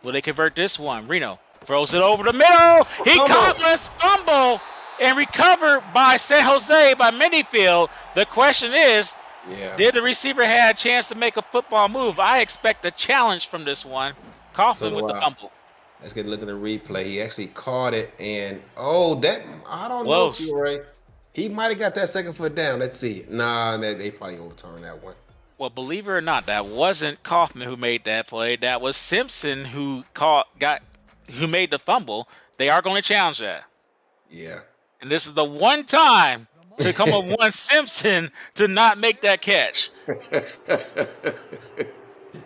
Will they convert this one? Reno throws it over the middle. He caught this fumble and recovered by San Jose by Minifield. The question is, did the receiver have a chance to make a football move? I expect a challenge from this one. Kaufman with the fumble. Let's get a look at the replay. He actually caught it, and I don't Close. know, Ray. He might have got that 2nd foot down. Let's see. Nah, they probably overturned that one. Well, believe it or not, that wasn't Kaufman who made that play. That was Simpson who made the fumble. They are going to challenge that. Yeah. And this is the one time Tacoma wants Simpson to not make that catch.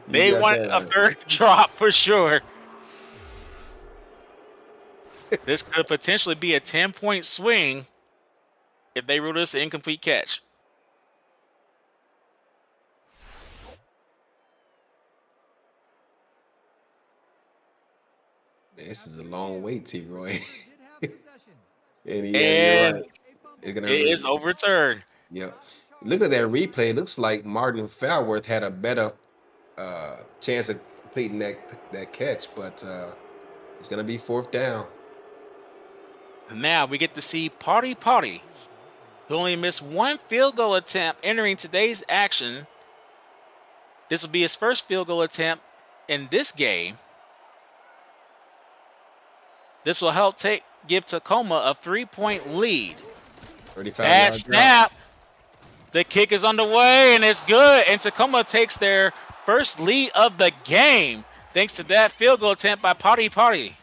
They want a 3rd drop for sure. This could potentially be a 10-point swing if they rule this an incomplete catch. This is a long wait, T-Roy. Did have possession. You're right. It is overturned. Yep. Look at that replay. It looks like Martin Falworth had a better chance of completing that catch, but it's going to be 4th down. Now we get to see Party, who only missed 1 field goal attempt entering today's action. This will be his 1st field goal attempt in this game. This will help give Tacoma a 3-point lead. 35 Bad snap. The kick is underway, and it's good. And Tacoma takes their 1st lead of the game thanks to that field goal attempt by Party.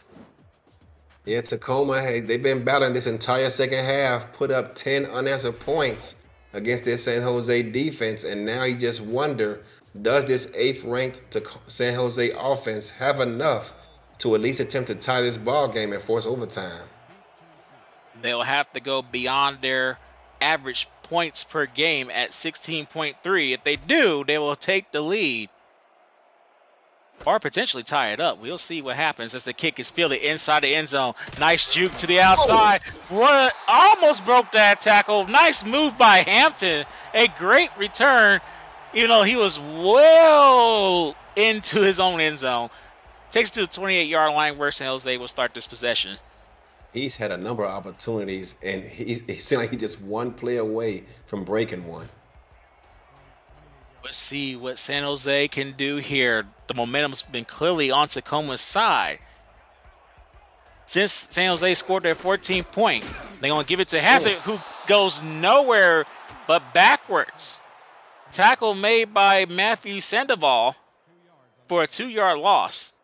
Yeah, Tacoma, they've been battling this entire 2nd half, put up 10 unanswered points against their San Jose defense, and now you just wonder, Does this 8th ranked San Jose offense have enough to at least attempt to tie this ball game and force overtime? They'll have to go beyond their average points per game at 16.3. If they do, they will take the lead or potentially tie it up. We'll see what happens as the kick is fielded inside the end zone. Nice juke to the outside. What? Almost broke that tackle. Nice move by Hampton. A great return, even though he was well into his own end zone. Takes it to the 28-yard line where San Jose will start this possession. He's had a number of opportunities, and it seemed like he's just one play away from breaking one. Let's see what San Jose can do here. The momentum's been clearly on Tacoma's side. Since San Jose scored their 14th point, they're going to give it to Hazard, who goes nowhere but backwards. Tackle made by Matthew Sandoval for a 2-yard loss.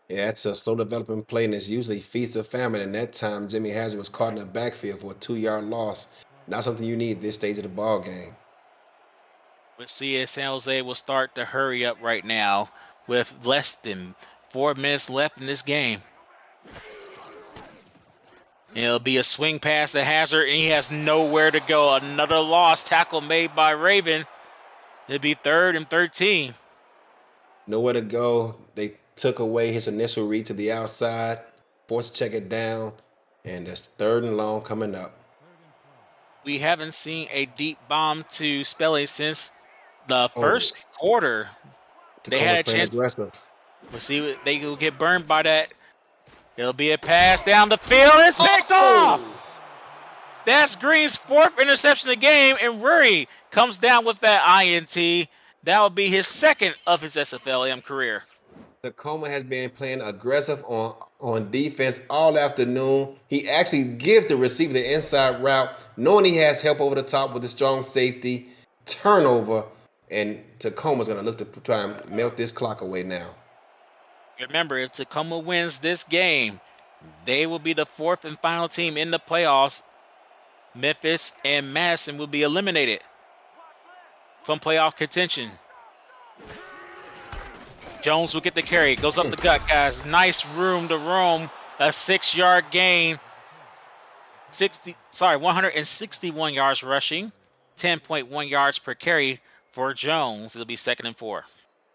Yeah, it's a slow developing play, and it's usually feast or famine. And that time, Jimmy Hazard was caught in the backfield for a 2-yard loss. Not something you need at this stage of the ball game. We'll see if San Jose will start to hurry up right now with less than 4 minutes left in this game. It'll be a swing pass to Hazard, and he has nowhere to go. Another loss, tackle made by Raven. It'll be 3rd and 13. Nowhere to go. They took away his initial read to the outside, forced to check it down, and it's 3rd and long coming up. We haven't seen a deep bomb to Spelling since the first quarter. They had a chance. Aggressive. We'll see if they will get burned by that. It'll be a pass down the field. It's picked off. That's Green's 4th interception of the game, and Ruri comes down with that INT. That will be his 2nd of his SFLm career. Tacoma has been playing aggressive on defense all afternoon. He actually gives the receiver the inside route, knowing he has help over the top with a strong safety. Turnover, and Tacoma's going to look to try and melt this clock away now. Remember, if Tacoma wins this game, they will be the 4th and final team in the playoffs. Memphis and Madison will be eliminated from playoff contention. Jones will get the carry. Goes up the gut, guys. Nice room to roam. A 6-yard gain. 161 yards rushing. 10.1 yards per carry for Jones. It'll be 2nd and 4.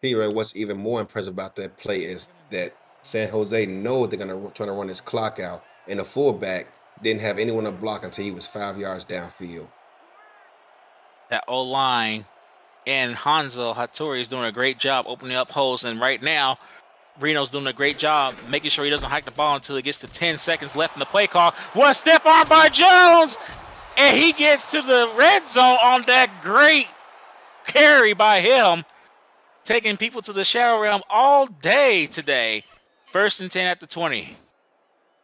T-Ray, what's even more impressive about that play is that San Jose know they're going to try to run this clock out, and the fullback didn't have anyone to block until he was 5 yards downfield. That O-line and Hanzo Hattori is doing a great job opening up holes, and right now Reno's doing a great job making sure he doesn't hike the ball until it gets to 10 seconds left in the play call. One step arm by Jones, and he gets to the red zone on that great carry by him, taking people to the shadow realm all day today. 1st and 10 at the 20.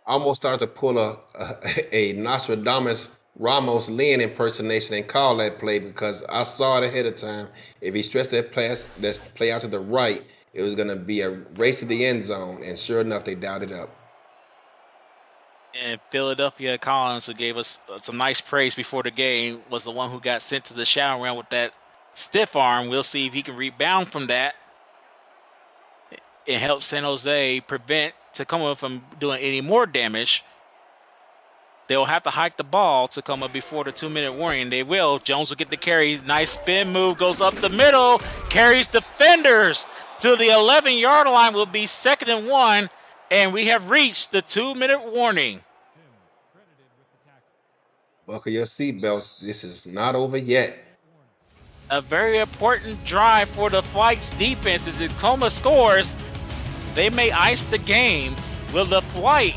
I almost started to pull a Nostradamus Ramos Lynn impersonation and call that play because I saw it ahead of time. If he stretched that play out to the right, it was going to be a race to the end zone, and sure enough, they dialed it up. And Philadelphia Collins, who gave us some nice praise before the game, was the one who got sent to the shadow realm with that stiff arm. We'll see if he can rebound from that. It helps San Jose prevent Tacoma from doing any more damage. They'll have to hike the ball to come up before the 2-minute warning. They will. Jones will get the carry. Nice spin move. Goes up the middle. Carries defenders to the 11-yard line. Will be 2nd and 1. And we have reached the 2-minute warning. Buckle your seatbelts. This is not over yet. A very important drive for the Flight's defense. As Tacoma scores, they may ice the game. Will the Flight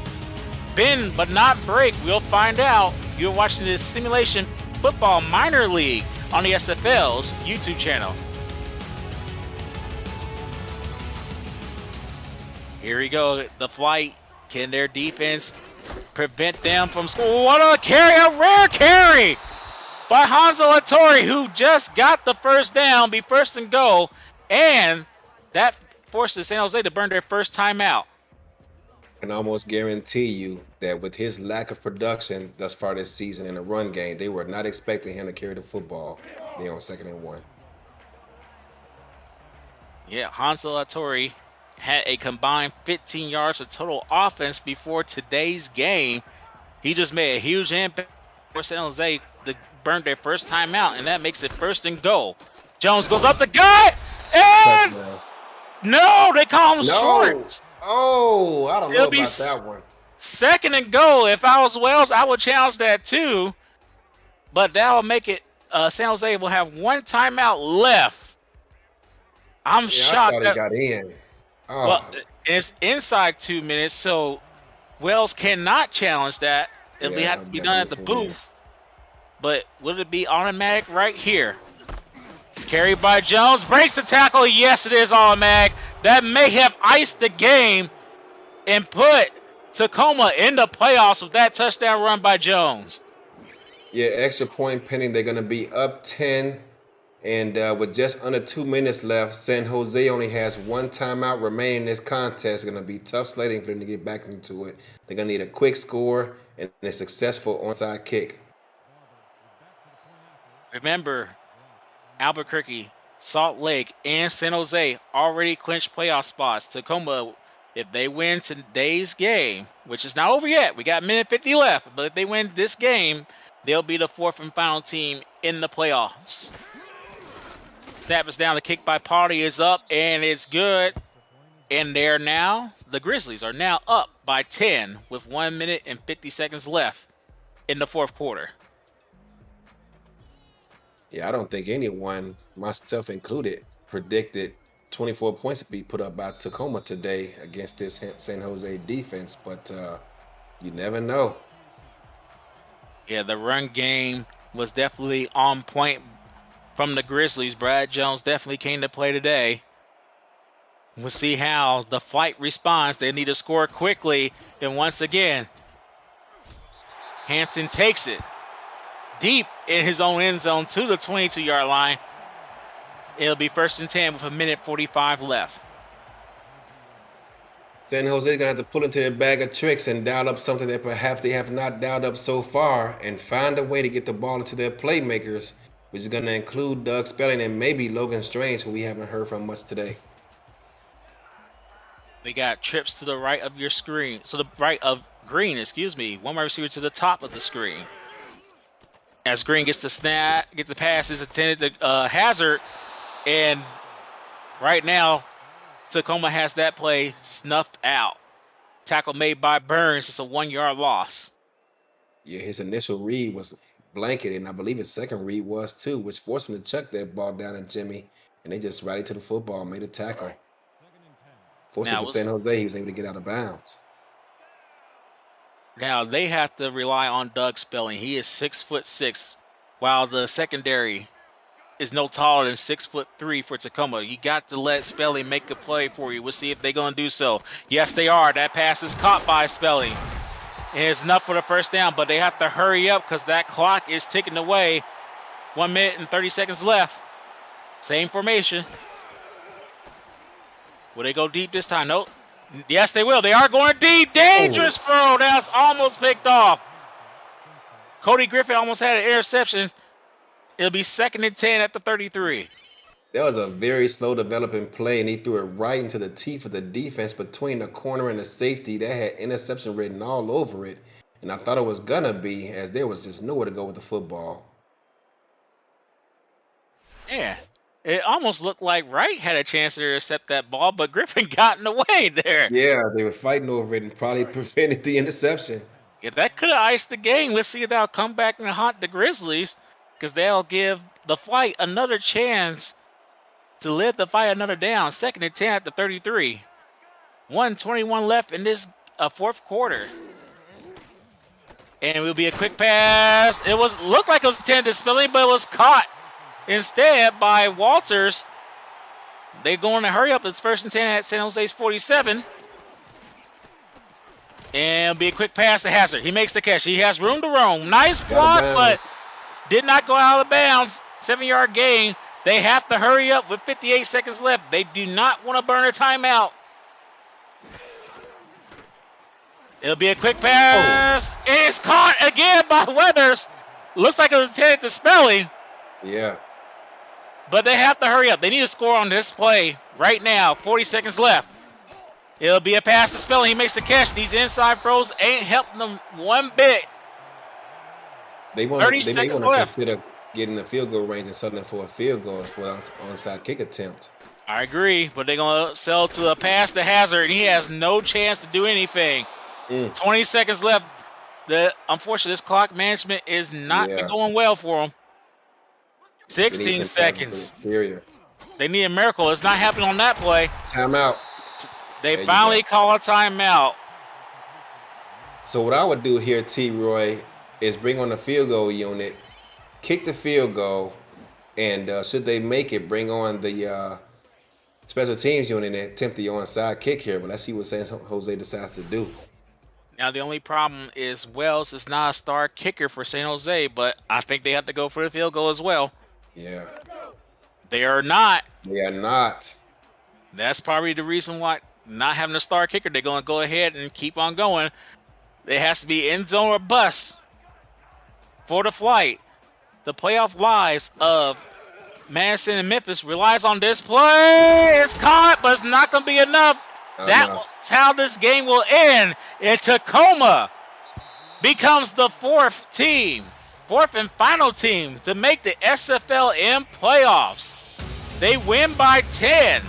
bend but not break? We'll find out. You're watching this Simulation Football Minor League on the SFL's YouTube channel. Here we go. The Flight. Can their defense prevent them from scoring? What a carry! A rare carry by Hanzo Hattori, who just got the first down, be 1st and goal, and that forces San Jose to burn their first timeout. I can almost guarantee you that with his lack of production thus far this season in the run game, they were not expecting him to carry the football. They're on 2nd and 1. Yeah, Hansel Atori had a combined 15 yards of total offense before today's game. He just made a huge impact for San Jose to burn their first time out, and that makes it 1st and goal. Jones goes up the gut, and no, they call him short. Oh, I don't know about that one. 2nd and goal. If I was Wells, I would challenge that too. But that will make it, San Jose will have 1 timeout left. I'm shocked. I thought he got in. Oh. Well, it's inside 2 minutes, so Wells cannot challenge that. It'll have to be done at the booth. But will it be automatic right here? Carried by Jones, breaks the tackle. Yes, it is automatic. That may have iced the game and put Tacoma in the playoffs with that touchdown run by Jones. Yeah, extra point pending. They're going to be up 10. And with just under 2 minutes left, San Jose only has 1 timeout remaining in this contest. It's going to be tough sledding for them to get back into it. They're going to need a quick score and a successful onside kick. Remember, Albuquerque, Salt Lake, and San Jose already clinched playoff spots. Tacoma, if they win today's game, which is not over yet, we got 1:50 left, but if they win this game, they'll be the 4th and final team in the playoffs. Snap is down, the kick by Party is up, and it's good. And the Grizzlies are now up by 10 with 1 minute and 50 seconds left in the 4th quarter. Yeah, I don't think anyone, myself included, predicted 24 points to be put up by Tacoma today against this San Jose defense, but you never know. Yeah, the run game was definitely on point from the Grizzlies. Brad Jones definitely came to play today. We'll see how the flight responds. They need to score quickly, and once again, Hampton takes it deep in his own end zone to the 22-yard line. It'll be 1st and 10 with 1:45 left. San Jose is going to have to pull into their bag of tricks and dial up something that perhaps they have not dialed up so far and find a way to get the ball into their playmakers, which is going to include Doug Spelling and maybe Logan Strange, who we haven't heard from much today. They got trips to the right of your screen. So the right of Green, one wide receiver to the top of the screen. As Green gets the snap, gets the pass, is intended to Hazard. And right now, Tacoma has that play snuffed out. Tackle made by Burns. It's a 1-yard loss. Yeah, his initial read was blanket, and I believe his second read was too, which forced him to chuck that ball down at Jimmy. And they just rallied to the football, made a tackle. Fortunately for San Jose, he was able to get out of bounds. Now they have to rely on Doug Spelling. He is 6'6", while the secondary is no taller than 6'3" for Tacoma. You got to let Spelling make a play for you. We'll see if they're going to do so. Yes, they are. That pass is caught by Spelling. And it's enough for the 1st down, but they have to hurry up because that clock is ticking away. 1 minute and 30 seconds left. Same formation. Will they go deep this time? Nope. Yes, they will. They are going deep. Dangerous throw. That's almost picked off. Cody Griffin almost had an interception. It'll be 2nd and 10 at the 33. That was a very slow developing play, and he threw it right into the teeth of the defense between the corner and the safety. That had interception written all over it, and I thought it was going to be, as there was just nowhere to go with the football. Yeah. It almost looked like Wright had a chance to intercept that ball, but Griffin got in the way there. Yeah, they were fighting over it and probably prevented the interception. Yeah, that could have iced the game. Let's see if they'll come back and haunt the Grizzlies, because they'll give the Flight another chance to live the fight another down. 2nd and 10 at the 33. 1:21 left in this 4th quarter. And it will be a quick pass. Looked like it was intended to Spelling, but it was caught instead by Walters. They're going to hurry up. It's 1st and 10 at San Jose's 47. And it'll be a quick pass to Hazard. He makes the catch. He has room to roam. Nice block, but did not go out of bounds. 7-yard gain. They have to hurry up with 58 seconds left. They do not want to burn a timeout. It'll be a quick pass. It's caught again by Weathers. Looks like it was intended to Spelling. Yeah. But they have to hurry up. They need to score on this play right now. 40 seconds left. It'll be a pass to Spelling. He makes the catch. These inside throws ain't helping them one bit. They may 30 want seconds to left. consider getting the field goal range and something for a field goal for an onside kick attempt. I agree, but they're going to sell to a pass to Hazard, and he has no chance to do anything. 20 seconds left. Unfortunately, this clock management is not going well for him. 16 seconds. They need a miracle. It's not happening on that play. Timeout. They finally call a timeout. So what I would do here, T-Roy, is bring on the field goal unit, kick the field goal, and should they make it, bring on the special teams unit and attempt the onside kick here. But let's see what San Jose decides to do. Now, the only problem is Wells is not a star kicker for San Jose, but I think they have to go for the field goal as well. Yeah. They are not. They are not. That's probably the reason why not having a star kicker, they're going to go ahead and keep on going. It has to be end zone or bust for the flight. The playoff lies of Madison and Memphis relies on this play. It's caught, but it's not going to be enough. That's how this game will end. And Tacoma becomes the fourth and final team to make the SFLm playoffs. They win by 10,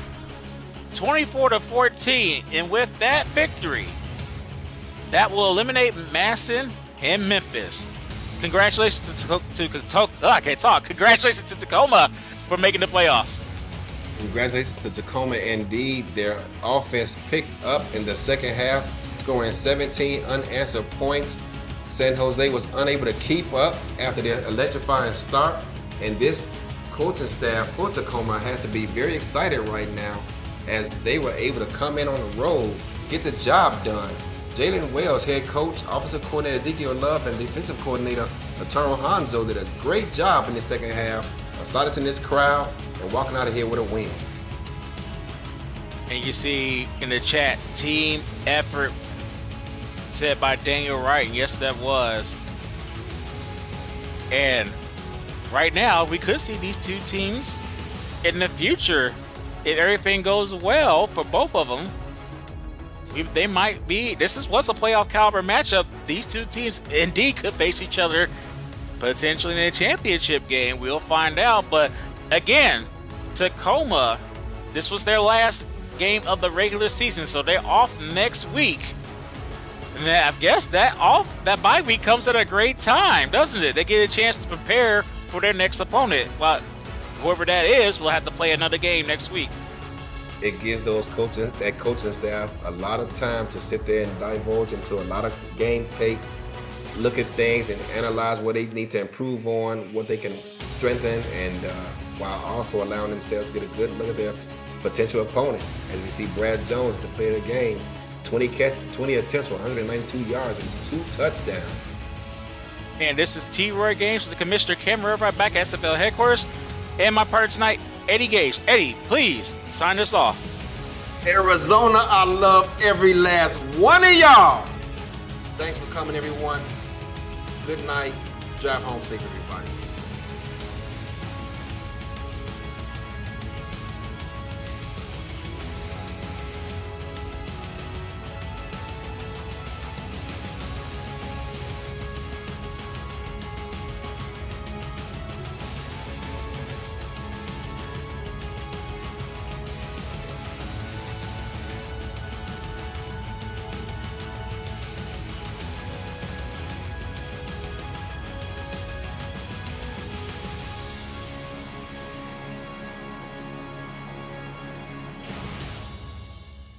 24-14, and with that victory, that will eliminate Madison and Memphis. Congratulations Congratulations to Tacoma for making the playoffs. Congratulations to Tacoma indeed. Their offense picked up in the second half, scoring 17 unanswered points. San Jose was unable to keep up after their electrifying start, and this coaching staff for Tacoma has to be very excited right now as they were able to come in on the road, get the job done. Jalen Wells, head coach, offensive coordinator Ezekiel Love, and defensive coordinator Ataro Hanzo did a great job in the second half of silencing this crowd and walking out of here with a win. And you see in the chat, team effort said by Daniel Wright. Yes, that was. And right now, we could see these two teams in the future, if everything goes well for both of them. They might be. What's a playoff caliber matchup. These two teams indeed could face each other potentially in a championship game. We'll find out. But again, Tacoma, this was their last game of the regular season, so they're off next week. And I guess that bye week comes at a great time, doesn't it? They get a chance to prepare for their next opponent. Well, whoever that is will have to play another game next week. It gives that coaching staff a lot of time to sit there and divulge into a lot of game tape, look at things and analyze what they need to improve on, what they can strengthen, and while also allowing themselves to get a good look at their potential opponents. As we see Brad Jones, the player of the game, 20 attempts for 192 yards and 2 touchdowns. And this is T-Roy Games with the Commissioner Cameron right back at SFL headquarters. And my partner tonight, Eddie Gage. Eddie, please sign us off. Arizona, I love every last one of y'all. Thanks for coming, everyone. Good night. Drive home safe, everybody.